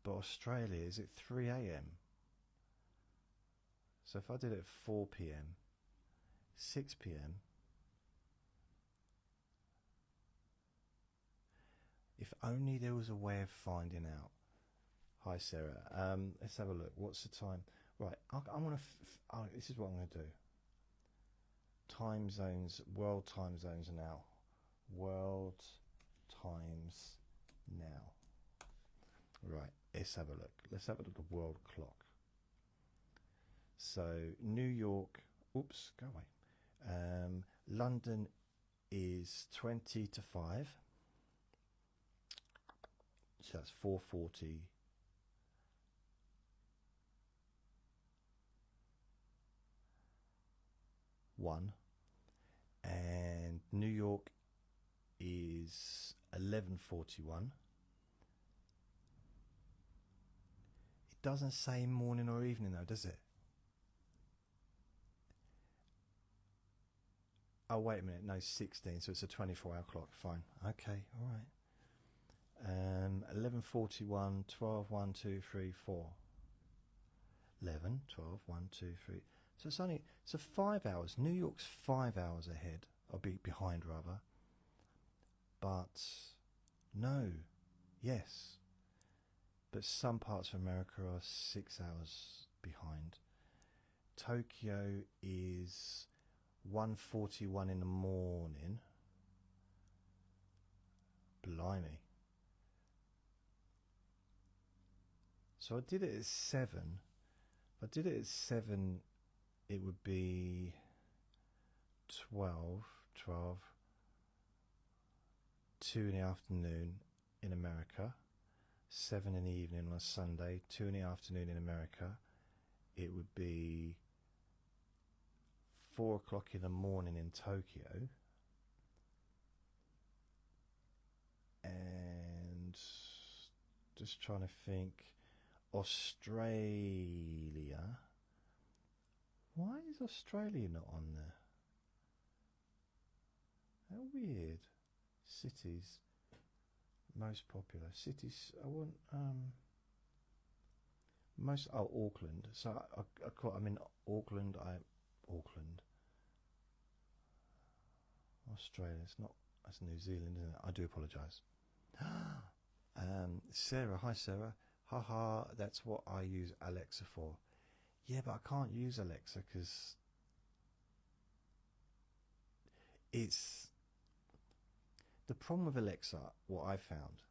but Australia is at 3 a.m. So if I did it at 4 p.m, 6 p.m, if only there was a way of finding out. Hi Sarah, let's have a look. What's the time? Right, I want to. This is what I'm going to do. Time zones, world time zones now. World times now. Right, let's have a look. Let's have a look at the world clock. So New York, oops, go away. London is 20 to 5. So that's 4:40. And New York is 11:41. It doesn't say morning or evening though, does it? Oh wait a minute, no, 16, so it's a 24-hour clock. Fine, okay, all right. 11:41, 12, 1, 2, 3, 4. 11, 12, 1, 2, 3. So it's only, so 5 hours. New York's 5 hours ahead, or behind rather. But no, yes. But some parts of America are 6 hours behind. Tokyo is 1:41 in the morning. Blimey. So I did it at 7. If I did it at 7, it would be 12, 2 in the afternoon in America, 7 in the evening on a Sunday, 2 in the afternoon in America. It would be 4 o'clock in the morning in Tokyo. And just trying to think, Australia. Why is Australia not on there? How weird. Cities. Most popular. Cities. I want most. Oh, Auckland. So I'm in Auckland. Auckland. Australia. It's not. That's New Zealand, isn't it? I do apologise. Sarah. Hi, Sarah. Haha. That's what I use Alexa for. Yeah, but I can't use Alexa because it's the problem with Alexa. What I found,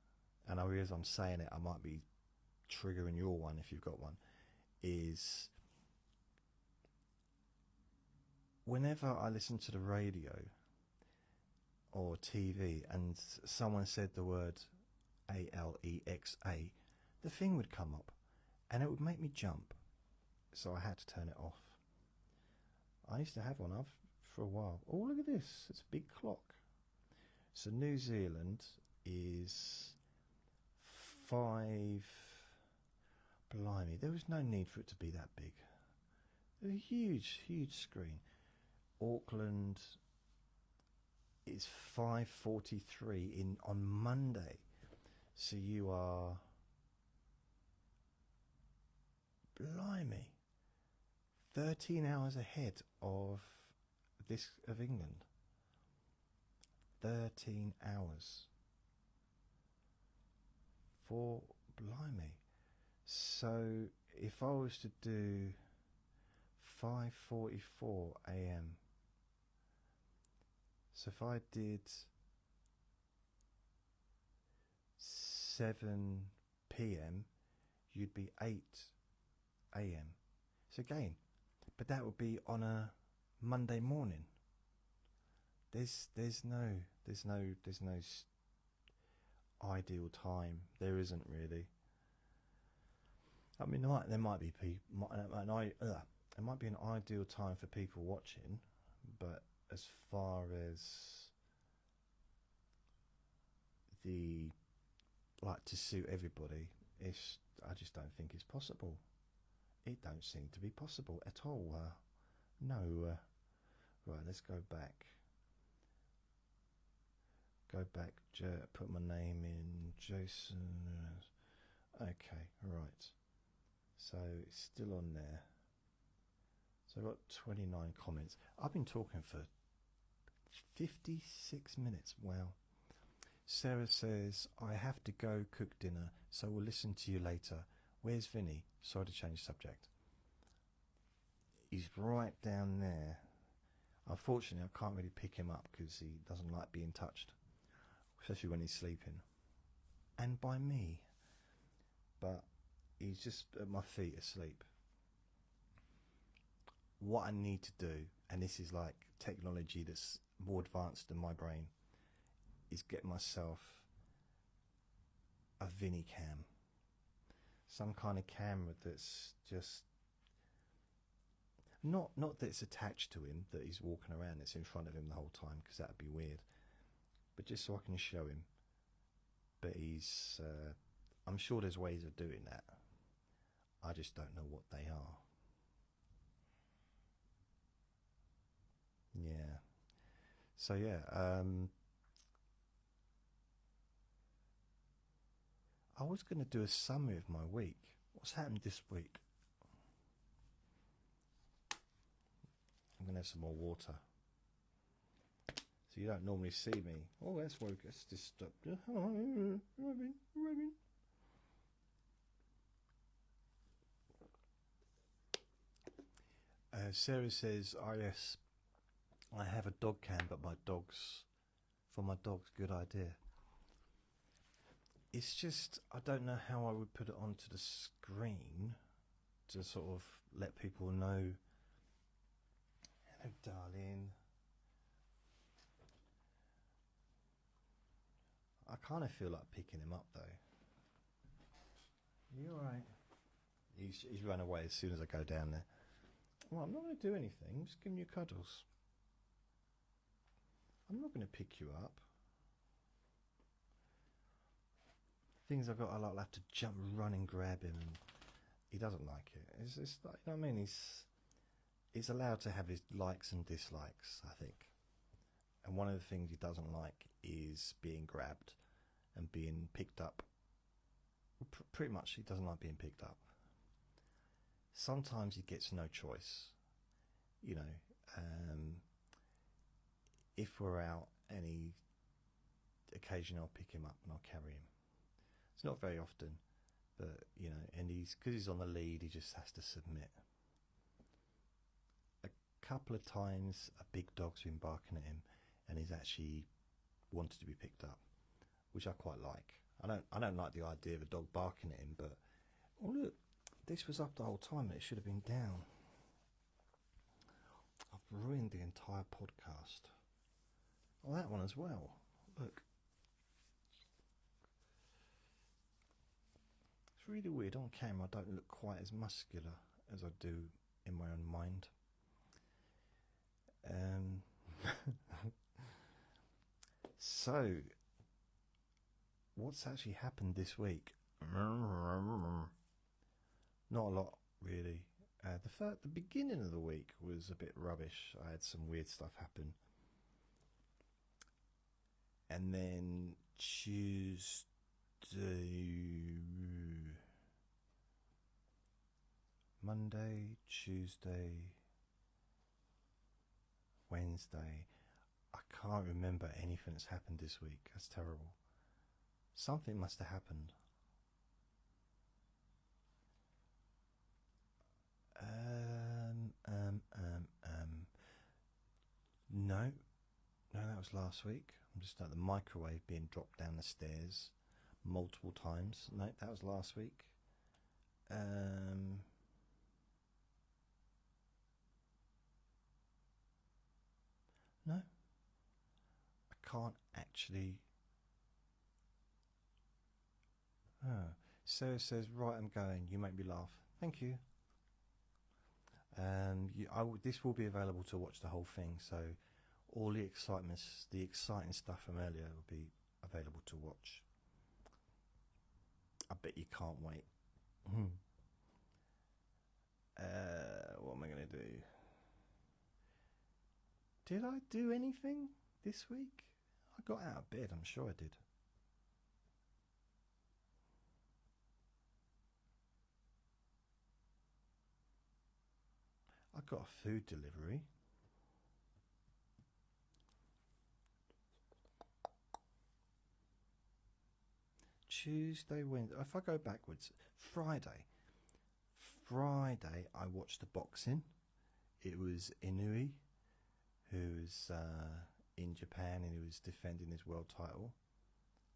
and I realise I'm saying it, I might be triggering your one if you've got one, is whenever I listen to the radio or TV and someone said the word Alexa, the thing would come up and it would make me jump. So I had to turn it off. I used to have one for a while. Oh, look at this. It's a big clock. So New Zealand is 5. Blimey, there was no need for it to be that big. A huge, huge screen. Auckland is 5:43 in on Monday, so you are, blimey, 13 hours ahead of England. 13 hours. For blimey. So if I was to do 5:44 a.m. So if I did 7 p.m, you'd be 8 a.m. So again, but that would be on a Monday morning. There's no ideal time. There isn't really. I mean, there might be people. It might be an ideal time for people watching, but as far as the to suit everybody, I just don't think it's possible. It don't seem to be possible at all. No. Right, let's go back. Put my name in, Jason. Okay, right. So it's still on there. So I've got 29 comments. I've been talking for 56 minutes. Wow. Sarah says, I have to go cook dinner, so we'll listen to you later. Where's Vinny? Sorry to change subject. He's right down there. Unfortunately, I can't really pick him up because he doesn't like being touched, especially when he's sleeping, and by me. But he's just at my feet asleep. What I need to do, and this is like technology that's more advanced than my brain, is get myself a Vinny cam. Some kind of camera that's just not that it's attached to him, that he's walking around, it's in front of him the whole time, because that would be weird. But just so I can show him. But he's I'm sure there's ways of doing that. I just don't know what they are. Yeah. So yeah, I was going to do a summary of my week. What's happened this week? I'm going to have some more water. So you don't normally see me. Oh, that's woke. Let's just stop. Robin. Sarah says, oh yes, I have a dog cam, but for my dog's good idea. It's just, I don't know how I would put it onto the screen to sort of let people know. Hello, darling. I kind of feel like picking him up though. You alright? He's run away as soon as I go down there. Well, I'm not going to do anything. I'm just giving you cuddles. I'm not going to pick you up. Things I'll have to jump, run and grab him. And he doesn't like it. It's like, you know what I mean? He's allowed to have his likes and dislikes, I think. And one of the things he doesn't like is being grabbed and being picked up. Pretty much, he doesn't like being picked up. Sometimes he gets no choice. You know, if we're out any occasion, I'll pick him up and I'll carry him. It's not very often, but you know, and because he's on the lead, he just has to submit. A couple of times, a big dog's been barking at him, and he's actually wanted to be picked up, which I quite like. I don't like the idea of a dog barking at him, but oh look, this was up the whole time and it should have been down. I've ruined the entire podcast. Oh, that one as well. Look. It's really weird. On camera, I don't look quite as muscular as I do in my own mind. So, what's actually happened this week? Not a lot, really. The beginning of the week was a bit rubbish. I had some weird stuff happen. And then Tuesday, Monday, Tuesday, Wednesday. I can't remember anything that's happened this week. That's terrible. Something must have happened. No, that was last week. I'm just at the microwave being dropped down the stairs multiple times. No, that was last week. No, I can't actually. Oh. Sarah says, right, I'm going. You make me laugh. Thank you. This will be available to watch the whole thing, so all the exciting stuff from earlier will be available to watch. I bet you can't wait. What am I going to do? Did I do anything this week? I got out of bed, I'm sure I did. I got a food delivery. Tuesday, Wednesday. If I go backwards, Friday, I watched the boxing. It was Inui, who's in Japan, and he was defending his world title.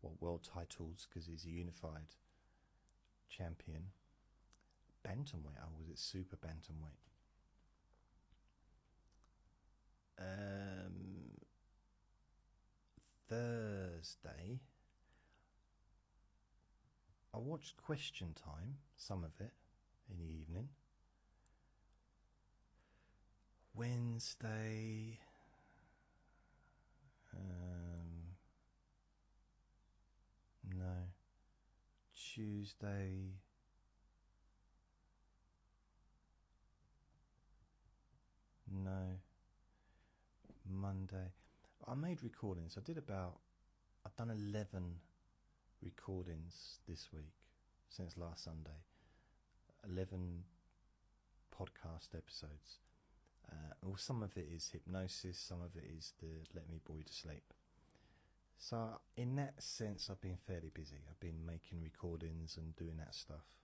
Well, world titles, because he's a unified champion. Bantamweight, oh, was it super bantamweight? Thursday, I watched Question Time, some of it, in the evening. Wednesday, no. Tuesday, no. Monday, I made recordings. I've done 11 recordings this week since last Sunday. 11 podcast episodes. Well, some of it is hypnosis, some of it is the Let Me Bore You to Sleep. So in that sense, I've been fairly busy. I've been making recordings and doing that stuff.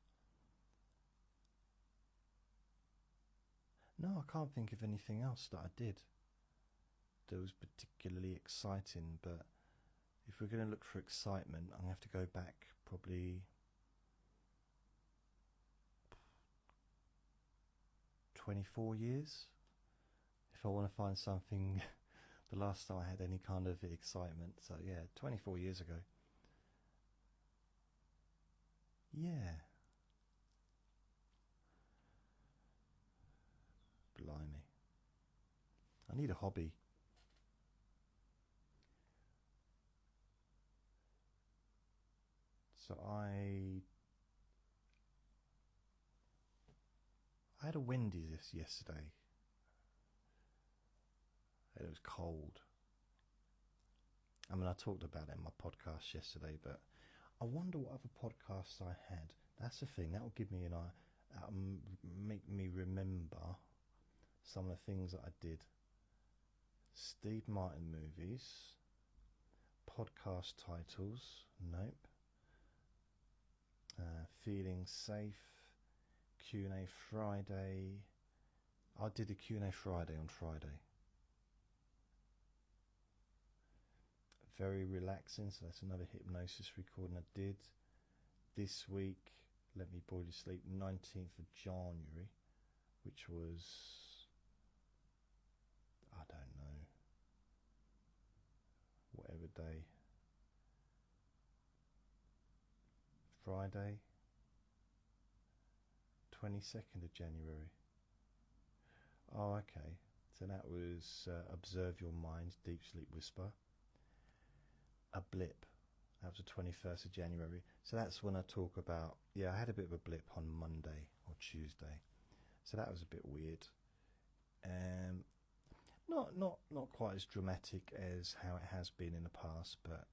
No, I can't think of anything else that I did that was particularly exciting, but if we're going to look for excitement, I'm going to have to go back probably 24 years if I want to find something the last time I had any kind of excitement. So yeah, 24 years ago. Yeah. Blimey. I need a hobby. So I had a Wendy's yesterday. And it was cold. I mean, I talked about it in my podcast yesterday, but I wonder what other podcasts I had. That's the thing. That will give me make me remember some of the things that I did. Steve Martin movies, podcast titles, nope. Feeling Safe, Q&A Friday. I did a Q&A Friday on Friday. Very relaxing, so that's another hypnosis recording I did. This week, Let Me Bore You to Sleep, 19th of January, which was, I don't know, whatever day. Friday, 22nd of January. Oh, okay. So that was Observe Your Mind, Deep Sleep Whisper. A blip. That was the 21st of January. So that's when I talk about, I had a bit of a blip on Monday or Tuesday. So that was a bit weird. Not quite as dramatic as how it has been in the past, but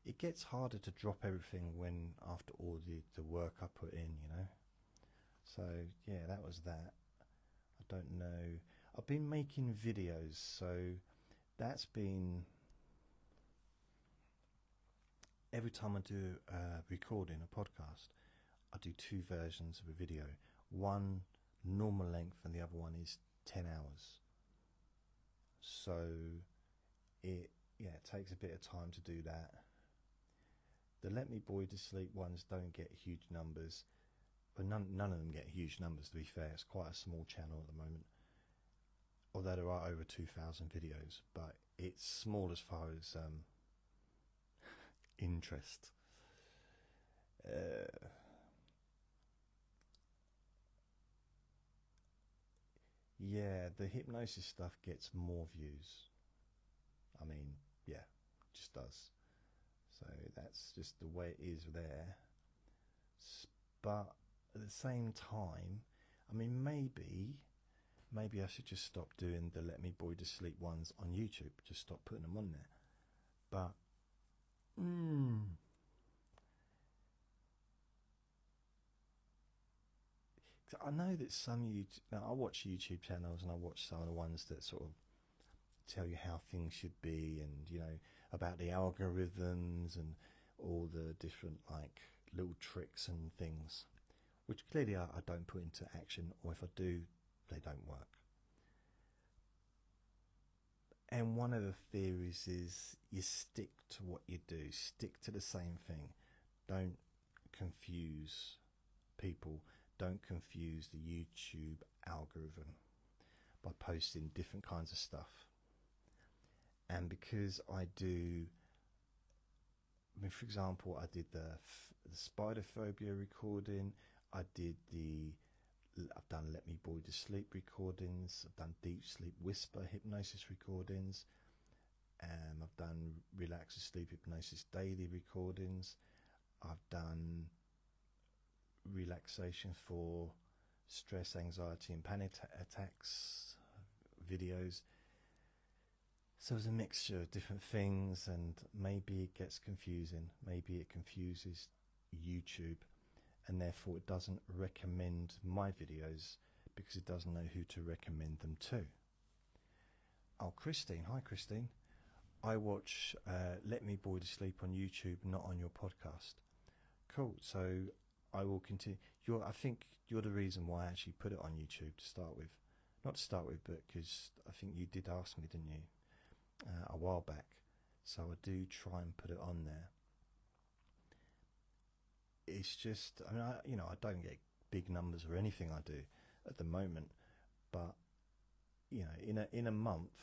it gets harder to drop everything when after all the work I put in, you know. So yeah, that was that. I don't know. I've been making videos, so that's been every time I do a recording, a podcast, I do two versions of a video. One normal length and the other one is 10 hours. So it takes a bit of time to do that. The Let Me Boy to Sleep ones don't get huge numbers. But none of them get huge numbers, to be fair. It's quite a small channel at the moment. Although there are over 2,000 videos, but it's small as far as interest. Yeah, the hypnosis stuff gets more views. I mean, yeah, it just does. So that's just the way it is there. But at the same time, I mean, maybe I should just stop doing the Let Me Boy to Sleep ones on YouTube. Just stop putting them on there. But I know that some now I watch YouTube channels and I watch some of the ones that sort of tell you how things should be, and you know about the algorithms and all the different like little tricks and things, which clearly I don't put into action, or if I do, they don't work. And one of the theories is you stick to what you do, stick to the same thing. Don't confuse people, don't confuse the YouTube algorithm by posting different kinds of stuff. And because I do, I mean, for example, I did the spider phobia recording, I've done Let Me Boy to Sleep recordings, I've done Deep Sleep Whisper hypnosis recordings, I've done Relax and Sleep Hypnosis Daily recordings, I've done relaxation for stress, anxiety and panic attacks videos. So there's a mixture of different things, and maybe it gets confusing, maybe it confuses YouTube, and therefore it doesn't recommend my videos because it doesn't know who to recommend them to. Oh, Christine, hi Christine. I watch Let Me Boy to Sleep on YouTube, not on your podcast. Cool, so I will continue. I think you're the reason why I actually put it on YouTube to start with. Not to start with, but because I think you did ask me, didn't you, a while back. So I do try and put it on there. It's just, I mean, I don't get big numbers or anything I do at the moment, but in a month,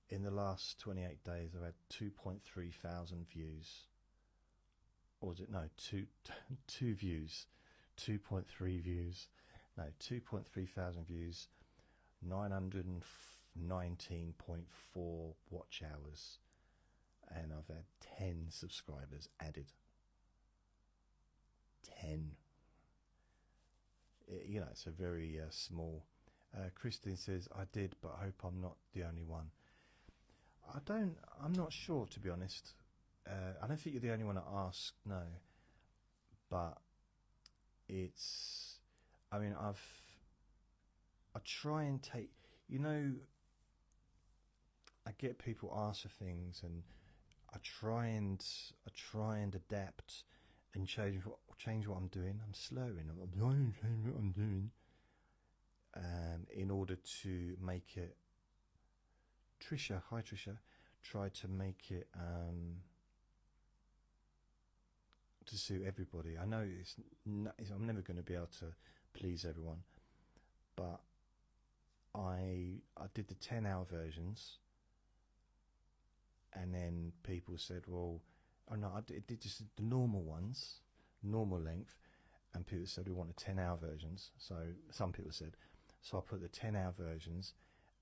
in the last 28 days, I've had 2.3 thousand views. Or was it two views, 2.3 views, no 2.3 thousand views, 919.4 watch hours, and I've had 10 subscribers added. 10. It's a very small. Christine says, I did, but I hope I'm not the only one. I'm not sure, to be honest. I don't think you're the only one that asked, no. But I try and take, I get people ask for things, and I try and adapt and change what I'm doing. I'm slurring. I'm trying to change what I'm doing, in order to make it. Trisha, hi Trisha, try to make it to suit everybody. I know I'm never going to be able to please everyone, but I did the 10-hour versions, and then people said, well, oh no, I did just the normal ones, normal length, and people said we wanted 10-hour versions. So some people said, so I put the 10-hour versions,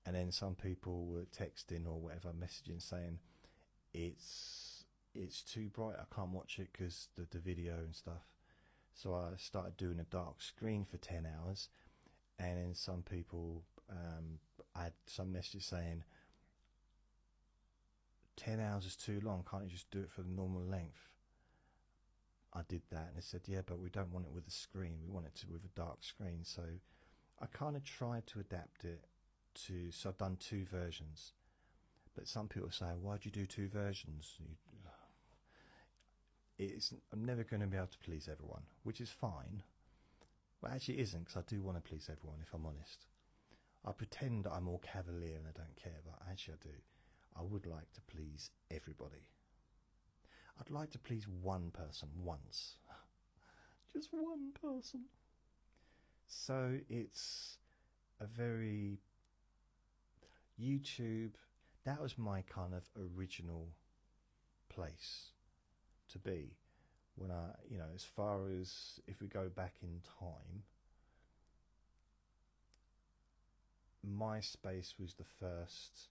and then some people were texting or whatever, messaging saying it's too bright, I can't watch it because the video and stuff. So I started doing a dark screen for 10 hours, and then some people, I had some messages saying 10 hours is too long, can't you just do it for the normal length? I did that, and they said, yeah, but we don't want it with a screen, we want it with a dark screen. So I kind of tried to adapt it to, so I've done 2 versions. But some people say, why'd you do 2 versions? I'm never going to be able to please everyone, which is fine. Well, actually it isn't, because I do want to please everyone, if I'm honest. I pretend I'm all cavalier and I don't care, but actually I do. I would like to please everybody. I'd like to please one person once. Just one person. So it's a very... YouTube, that was my kind of original place to be. When I, as far as if we go back in time, MySpace was the first.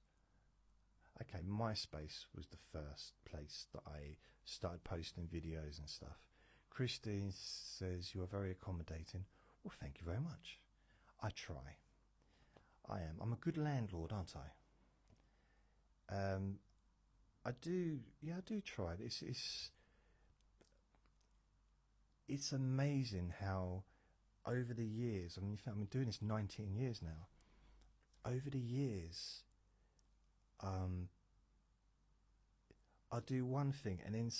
Okay, MySpace was the first place that I started posting videos and stuff. Christine says, you are very accommodating. Well, thank you very much. I try. I am. I'm a good landlord, aren't I? I do. Yeah, I do try. It's amazing how over the years. I mean, in fact, I've been doing this 19 years now. Over the years, I do one thing, and then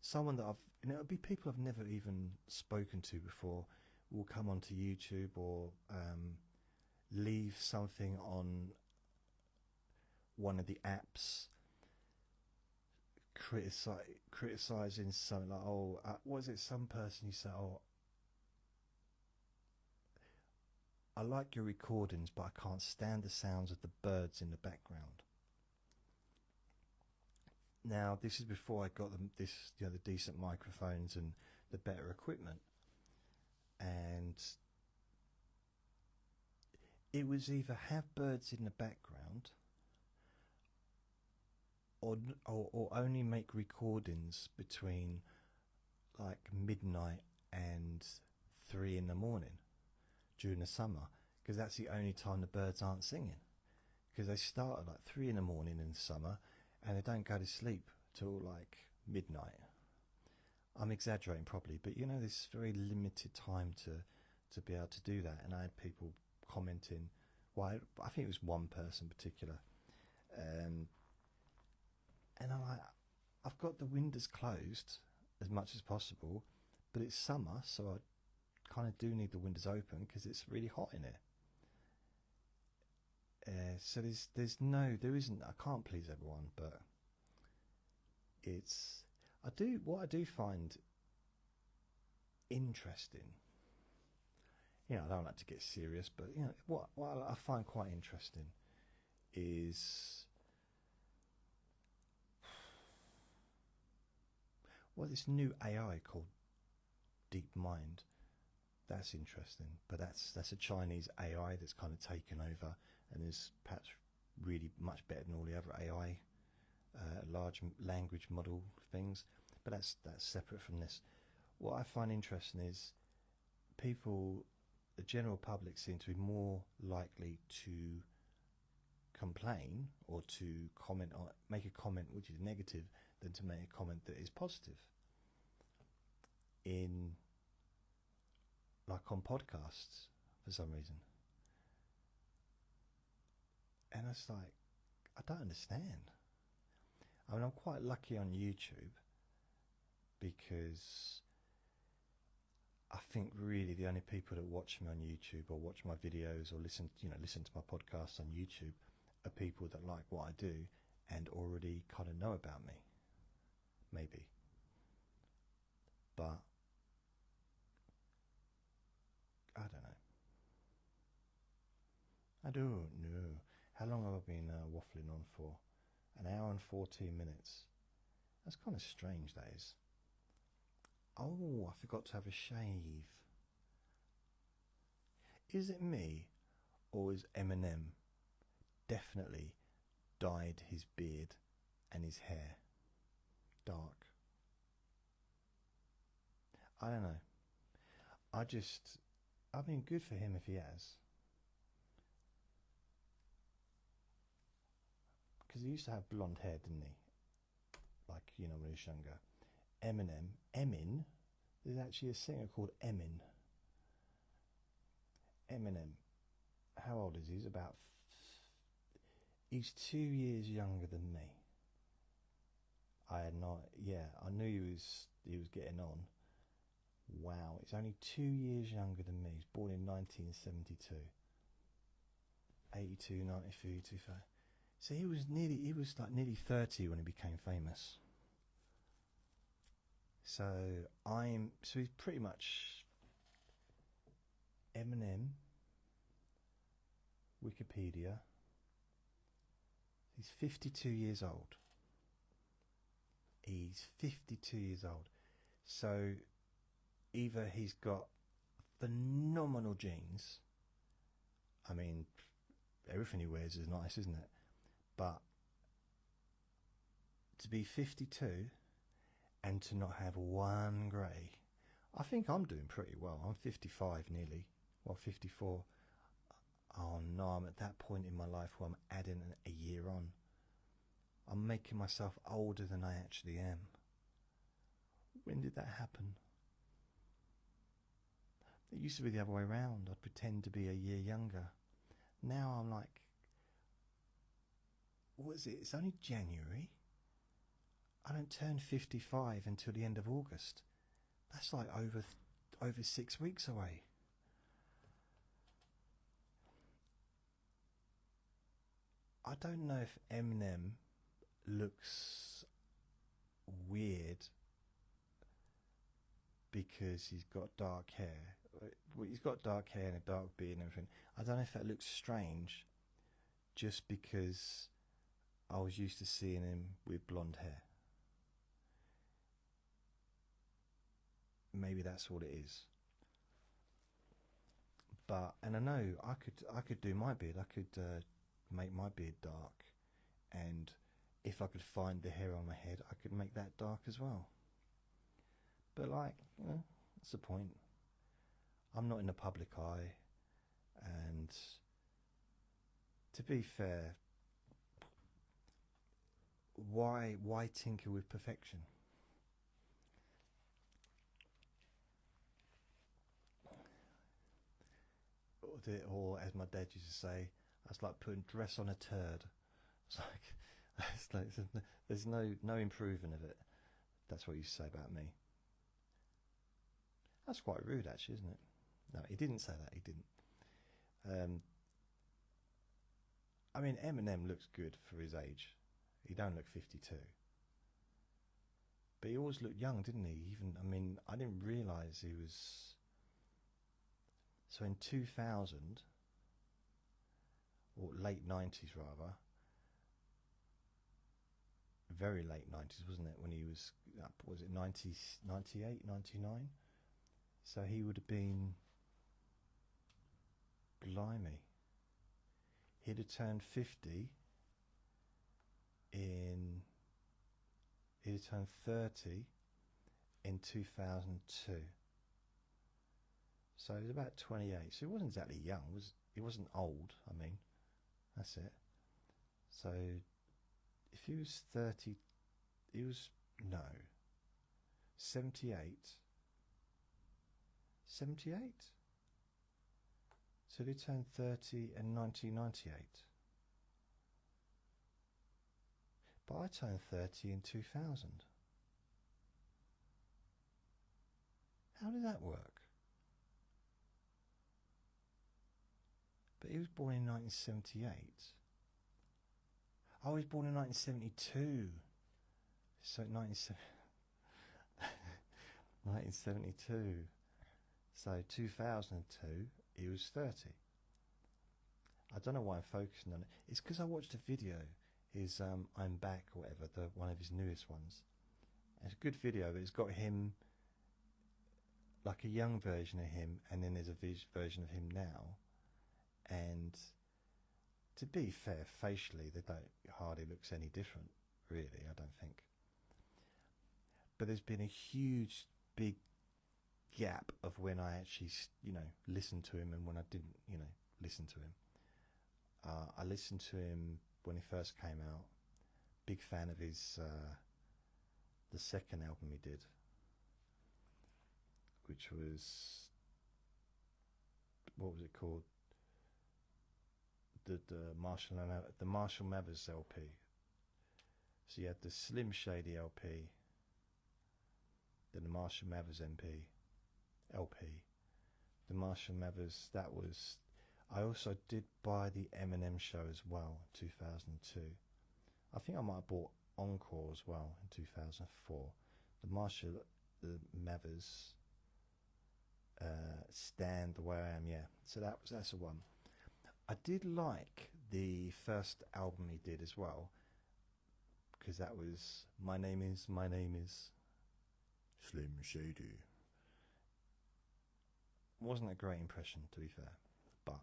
someone that it'll be people I've never even spoken to before will come onto YouTube or leave something on one of the apps criticizing something like, what is it, some person you say, I like your recordings, but I can't stand the sounds of the birds in the background. Now, this is before I got the decent microphones and the better equipment, and it was either have birds in the background or only make recordings between like midnight and 3 in the morning during the summer, because that's the only time the birds aren't singing, because they start at like 3 in the morning in the summer and they don't go to sleep till like midnight. I'm exaggerating probably, but there's very limited time to be able to do that. And I had people commenting, I think it was one person in particular, and I'm like, I've got the windows closed as much as possible, but it's summer, so I kind of do need the windows open because it's really hot in here. So there isn't. I can't please everyone, but what I do find interesting. I don't like to get serious, but what I find quite interesting is this new AI called DeepMind. That's interesting, but that's a Chinese AI that's kind of taken over and is perhaps really much better than all the other AI large language model things. But that's separate from this. What I find interesting is the general public seem to be more likely to complain or to comment or make a comment which is negative than to make a comment that is positive. On podcasts for some reason. And it's like, I don't understand. I mean, I'm quite lucky on YouTube because I think really the only people that watch me on YouTube or watch my videos or listen to my podcasts on YouTube are people that like what I do and already kind of know about me. Maybe. But I don't know. I don't know. How long have I been waffling on for? An hour and 14 minutes. That's kind of strange, that is. Oh, I forgot to have a shave. Is it me, or is Eminem definitely dyed his beard and his hair dark? I don't know. I mean, good for him if he has. Because he used to have blonde hair, didn't he? Like, you know, when he was younger. Emin, there's actually a singer called Eminem. How old is he? He's 2 years younger than me. I had not, yeah, I knew he was getting on. Wow, he's only 2 years younger than me. He's born in 1972. 82, 93, 25. So he was like nearly 30 when he became famous. So he's pretty much Eminem, Wikipedia. He's 52 years old. He's 52 years old. So either he's got phenomenal genes. I mean, everything he wears is nice, isn't it? But to be 52 and to not have one grey, I think I'm doing pretty well. I'm 55 nearly, well 54. Oh no, I'm at that point in my life where I'm adding a year on. I'm making myself older than I actually am. When did that happen? It used to be the other way around. I'd pretend to be a year younger. Now I'm like, what is it? It's only January. I don't turn 55 until the end of August. That's like over 6 weeks away. I don't know if Eminem looks weird because he's got dark hair. Well, he's got dark hair and a dark beard and everything. I don't know if that looks strange just because I was used to seeing him with blonde hair. Maybe that's what it is. But, and I know I could do my beard. I could make my beard dark, and if I could find the hair on my head, I could make that dark as well. But like, you know, what's the point? I'm not in the public eye, and to be fair, why tinker with perfection? Or as my dad used to say, that's like putting dress on a turd. It's like there's no improving of it. That's what you say about me. That's quite rude, actually, isn't it? No, he didn't say that. He didn't. I mean, Eminem looks good for his age. He don't look 52. But he always looked young, didn't he? Even, I mean, I didn't realise he was. So in 2000, or late 90s rather, very late 90s, wasn't it, when he was up, was it 90, 98, 99? So he would have been, blimey, he'd have turned 50 he'd have turned 30 in 2002. So he was about 28. So he wasn't exactly young. He wasn't old. I mean, that's it. So if he was 30, he was, no, 78. 78? So he turned 30 in 1998. But I turned 30 in 2000. How did that work? But he was born in 1978. Oh, he was born in 1972. So 1972. So 2002, he was 30. I don't know why I'm focusing on it. It's because I watched a video, his I'm Back or whatever, one of his newest ones. It's a good video, but it's got him, like a young version of him, and then there's a version of him now. And to be fair, facially, they don't hardly looks any different, really, I don't think. But there's been a huge, big gap of when I actually, listened to him and when I didn't, listen to him. I listened to him when he first came out. Big fan of his, the second album he did, which was, what was it called? The Marshall Mathers LP. So you had the Slim Shady LP, then the Marshall Mathers LP. The Marshall Mathers, that was. I also did buy the Eminem show as well in 2002. I think I might have bought Encore as well in 2004. The Marshall Mathers Stand the Way I Am, yeah. So that's a one. I did like the first album he did as well, because that was My Name Is Slim Shady. Wasn't a great impression, to be fair, but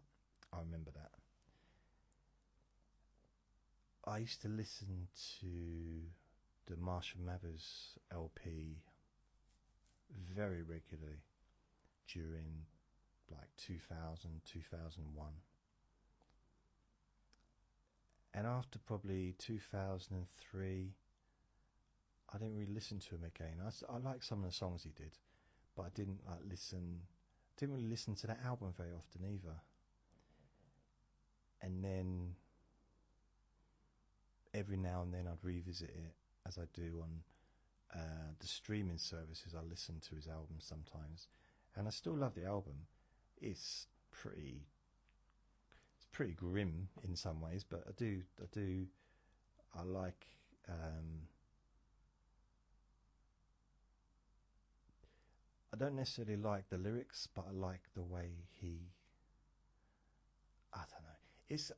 I remember that. I used to listen to the Marshall Mathers LP very regularly during like 2000, 2001. And after probably 2003, I didn't really listen to him again. I liked some of the songs he did, but I didn't really listen to that album very often either. And then every now and then I'd revisit it, as I do on the streaming services. I listen to his album sometimes, and I still love the album. It's pretty grim in some ways, but I like I don't necessarily like the lyrics, but I like the way I don't know,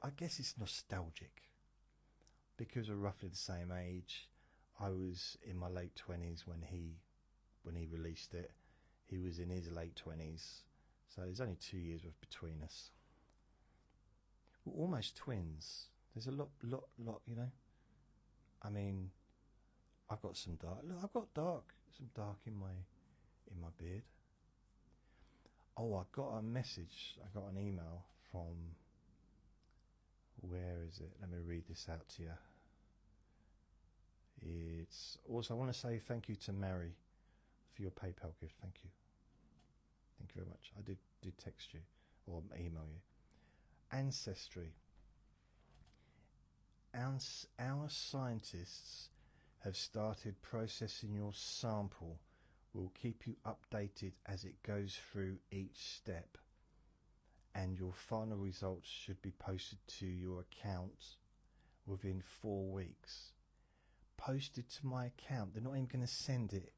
I guess it's nostalgic, because we're roughly the same age. I was in my late 20s when he released it. He was in his late 20s, so there's only 2 years between us. We're almost twins. There's a lot, I mean, I've got some dark. Look, I've got some dark in my beard. Oh, I got a message. I got an email from. Where is it? Let me read this out to you. It's also, I want to say thank you to Mary for your PayPal gift. Thank you. Thank you very much. I did text you or email you. Ancestry. Our scientists have started processing your sample. We'll keep you updated as it goes through each step, and your final results should be posted to your account within 4 weeks. Posted to my account. They're not even going to send it.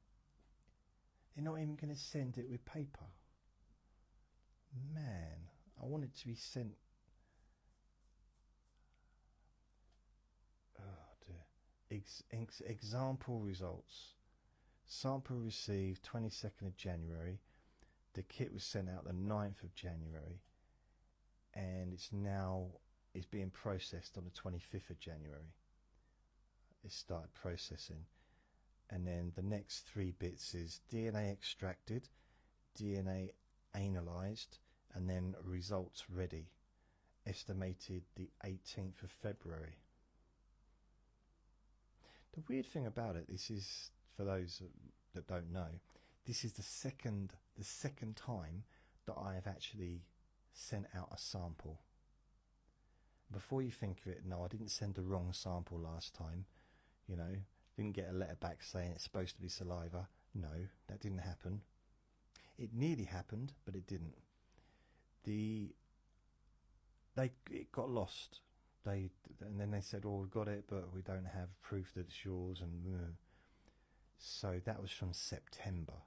They're not even going to send it with paper. Man, I want it to be sent. Example results. Sample received 22nd of January. The kit was sent out the 9th of January, and it's being processed on the 25th of January. It started processing, and then the next 3 bits is DNA extracted, DNA analysed, and then results ready. Estimated the 18th of February. The weird thing about it, this is, for those that don't know, this is the second time that I have actually sent out a sample. Before you think of it, no, I didn't send the wrong sample last time. Didn't get a letter back saying it's supposed to be saliva. No, that didn't happen. It nearly happened, but it didn't. It got lost. And then they said, "Oh, we got it, but we don't have proof that it's yours." And so that was from September.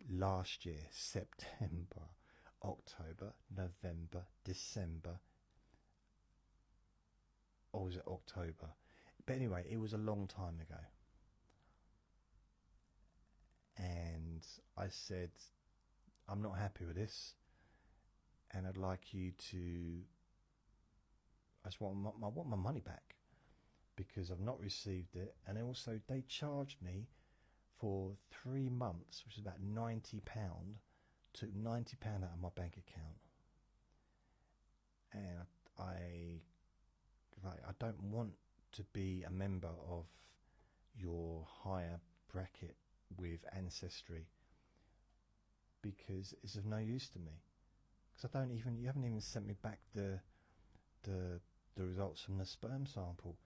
Last year, September, October, November, December. Or was it October? But anyway, it was a long time ago. And I said, I'm not happy with this, and I'd like you to. I just want my money back, because I've not received it, and also they charged me for 3 months, which is about £90. Took £90 out of my bank account, and I don't want to be a member of your higher bracket with Ancestry, because it's of no use to me. Because you haven't even sent me back the results from the sperm sample,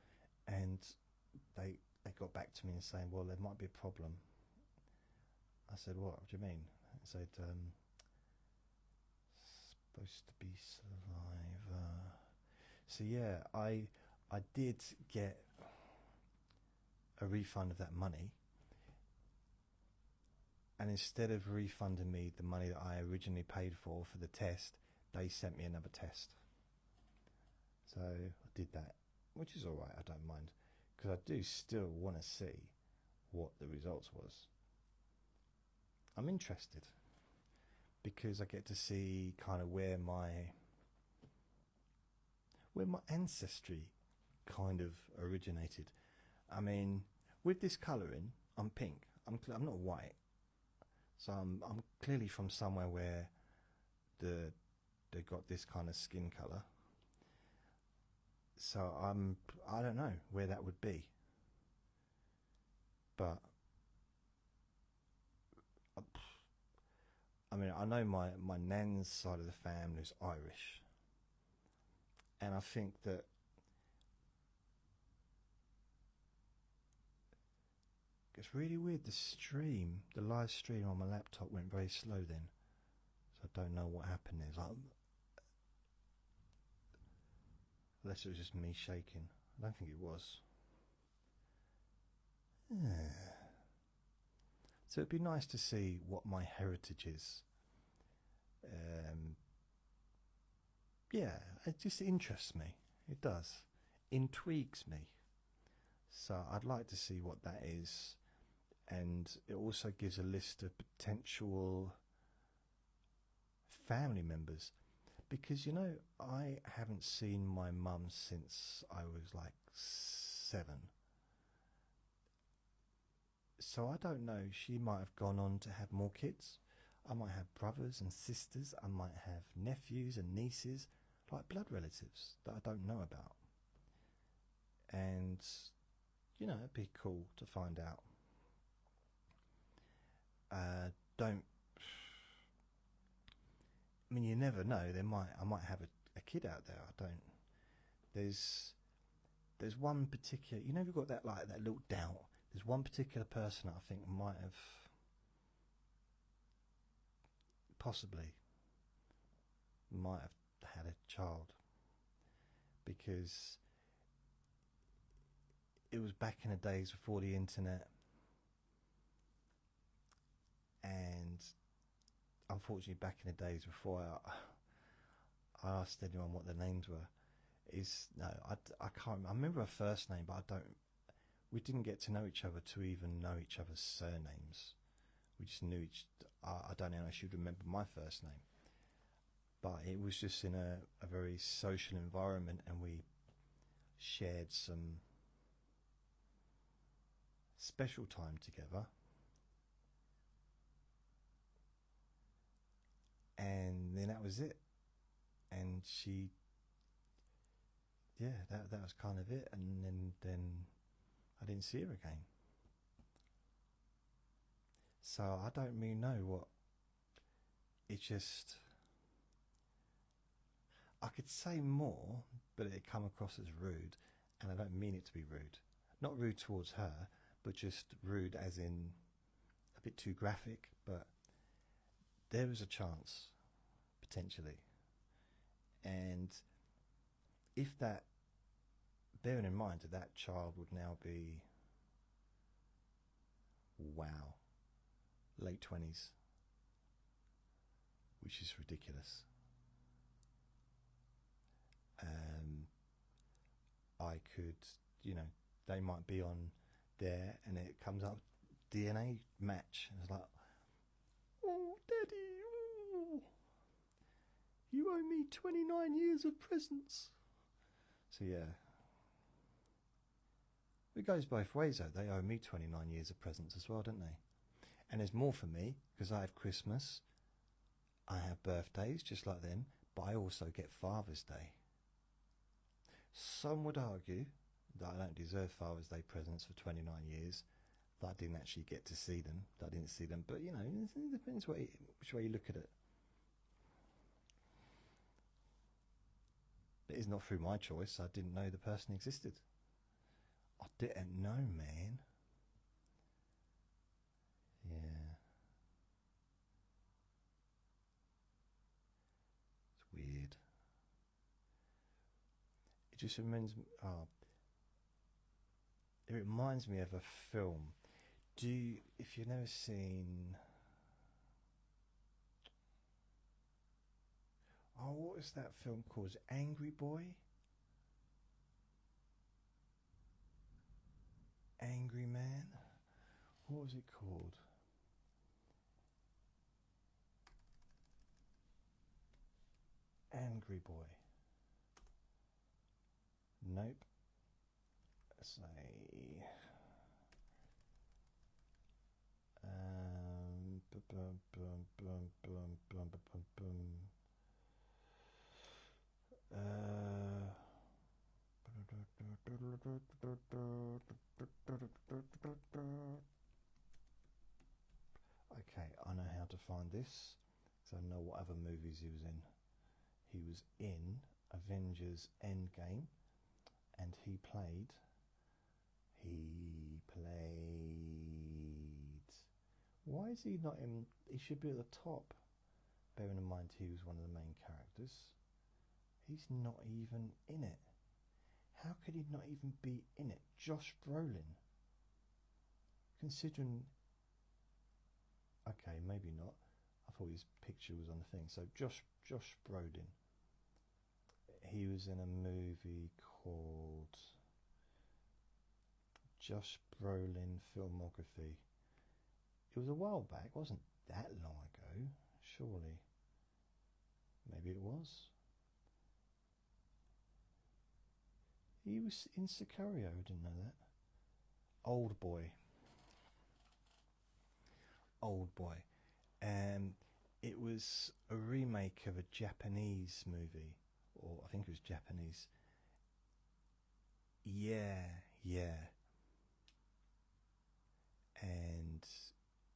and they got back to me and saying, well, there might be a problem. I said, what do you mean? They said, supposed to be saliva. So yeah, I did get a refund of that money, and instead of refunding me the money that I originally paid for the test, they sent me another test. So I did that, which is alright, I don't mind, because I do still want to see what the results was. I'm interested, because I get to see kind of where my ancestry kind of originated. I mean, with this colouring, I'm pink. I'm not white, so I'm clearly from somewhere where they got this kind of skin colour. So I don't know where that would be, but I mean, I know my nan's side of the family is Irish, and I think that it's really weird. The live stream on my laptop went very slow then, so I don't know what happened there. It's like, unless it was just me shaking. I don't think it was. Yeah. So it'd be nice to see what my heritage is. Yeah, it just interests me. It does. Intrigues me. So I'd like to see what that is. And it also gives a list of potential family members. Because, I haven't seen my mum since I was like 7. So I don't know, she might have gone on to have more kids. I might have brothers and sisters. I might have nephews and nieces, like blood relatives that I don't know about. And, it'd be cool to find out. You never know. I might have a kid out there. I don't. There's one particular. We've got that little doubt. There's one particular person I think might have had a child, because it was back in the days before the internet, and unfortunately back in the days before I asked anyone what their names were. I can't. I remember her first name, but I don't. We didn't get to know each other to even know each other's surnames. We just knew I don't know if she'd remember my first name. But it was just in a very social environment, and we shared some special time together. And then that was it. And that was kind of it. And then I didn't see her again. So I don't really know what. It's just, I could say more, but it'd come across as rude, and I don't mean it to be rude. Not rude towards her, but just rude as in a bit too graphic. But there was a chance, potentially. And if that, bearing in mind that child would now be, wow, late 20s, which is ridiculous. I could, they might be on there and it comes up DNA match, and it's like, oh, Daddy, oh, you owe me 29 years of presents. So yeah, It goes both ways though. They owe me 29 years of presents as well, don't they? And there's more for me because I have Christmas, I have birthdays just like them, but I also get Father's Day. Some would argue that I don't deserve Father's Day presents for 29 years, that I didn't actually get to see them, that I didn't see them, but you know, it depends which way you look at it. It is not through my choice. I didn't know the person existed. I didn't know, man. Yeah. It's weird. It just reminds me. Oh, it reminds me of a film. If you've never seen. Oh, what was that film called? Angry Boy? Angry Man? What was it called? Angry Boy. Nope. Say. Okay, I know how to find this because I know what other movies he was in. He was in Avengers Endgame, and he played. Why is he not in? He should be at the top. Bearing in mind he was one of the main characters. He's not even in it. How could he not even be in it? Josh Brolin. Considering. Okay, maybe not. I thought his picture was on the thing. So Josh Brolin. He was in a movie called Josh Brolin filmography. It was a while back, wasn't that long ago, surely. Maybe it was. He was in Sicario, I didn't know that. Old Boy. It was a remake of a Japanese movie, or I think it was Japanese. Yeah. And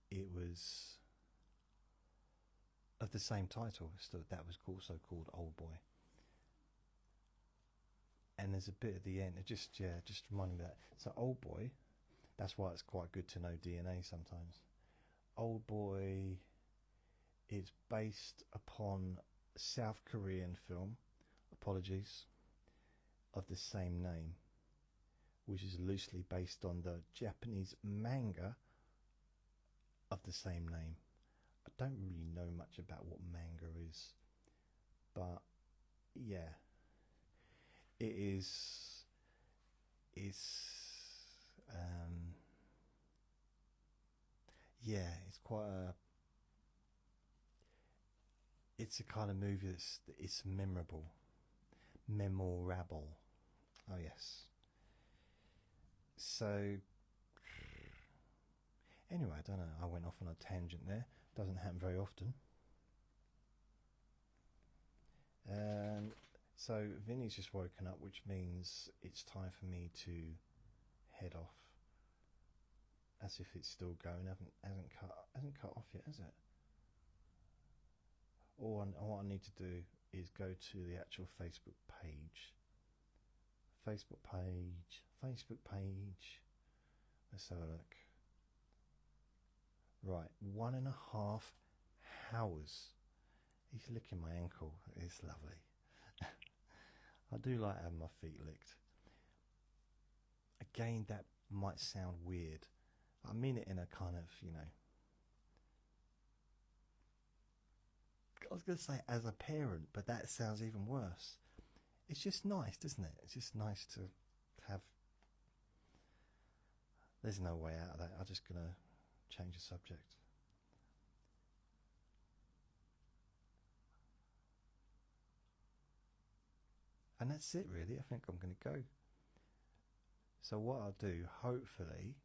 it was of the same title, so that was also called Old Boy. And there's a bit at the end, it just reminded me of that. So Old Boy, that's why it's quite good to know DNA sometimes. Old Boy is based upon a South Korean film, apologies, of the same name, which is loosely based on the Japanese manga of the same name. I don't really know much about what manga is, but yeah, it is. It's quite a. It's a kind of movie it's memorable. Oh yes. So anyway, I don't know. I went off on a tangent there. Doesn't happen very often. So Vinny's just woken up, which means it's time for me to head off. As if it's still going. Hasn't cut off yet, has it? What I need to do is go to the actual Facebook page. Facebook page. Let's have a look. Right, 1.5 hours. He's licking my ankle. It's lovely. I do like having my feet licked. Again, that might sound weird. I mean it in a kind of, I was going to say as a parent, but that sounds even worse. It's just nice, doesn't it? It's just nice to have. There's no way out of that. I'm just going to change the subject. And that's it, really. I think I'm going to go. So what I'll do, hopefully,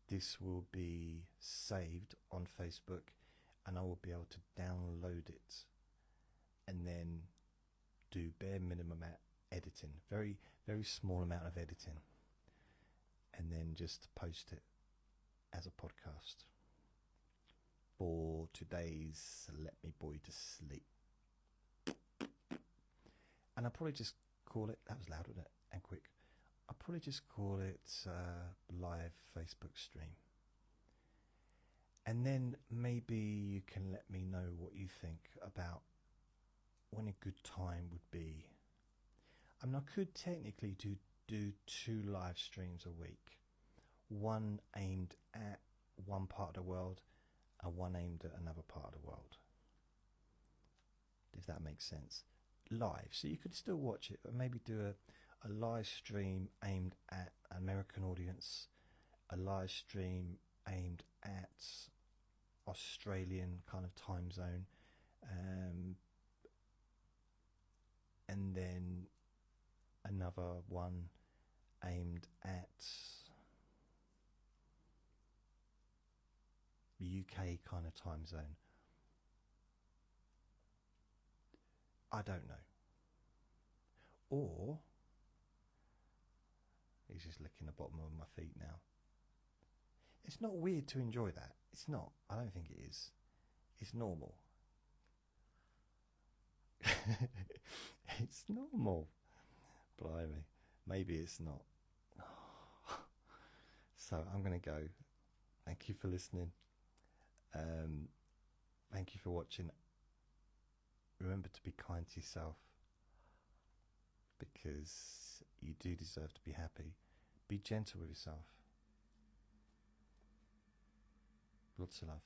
this will be saved on Facebook, and I will be able to download it and then do bare minimum editing, very, very small amount of editing, and then just post it as a podcast for today's Let Me Boy to Sleep. And I'll probably just call it, that was loud, wasn't it, and quick, I'll probably just call it live Facebook stream. And then maybe you can let me know what you think about when a good time would be. I mean, I could technically do 2 live streams a week, one aimed at one part of the world and one aimed at another part of the world, if that makes sense. Live, so you could still watch it, but maybe do a live stream aimed at an American audience, a live stream aimed at Australian kind of time zone, and then another one aimed at UK kind of time zone. I don't know. Or he's just licking the bottom of my feet now. It's not weird to enjoy that. It's not. I don't think it is. It's normal. It's normal. Blimey. Maybe it's not. So I'm going to go. Thank you for listening. Thank you for watching. Remember to be kind to yourself, because you do deserve to be happy. Be gentle with yourself. Lots of love.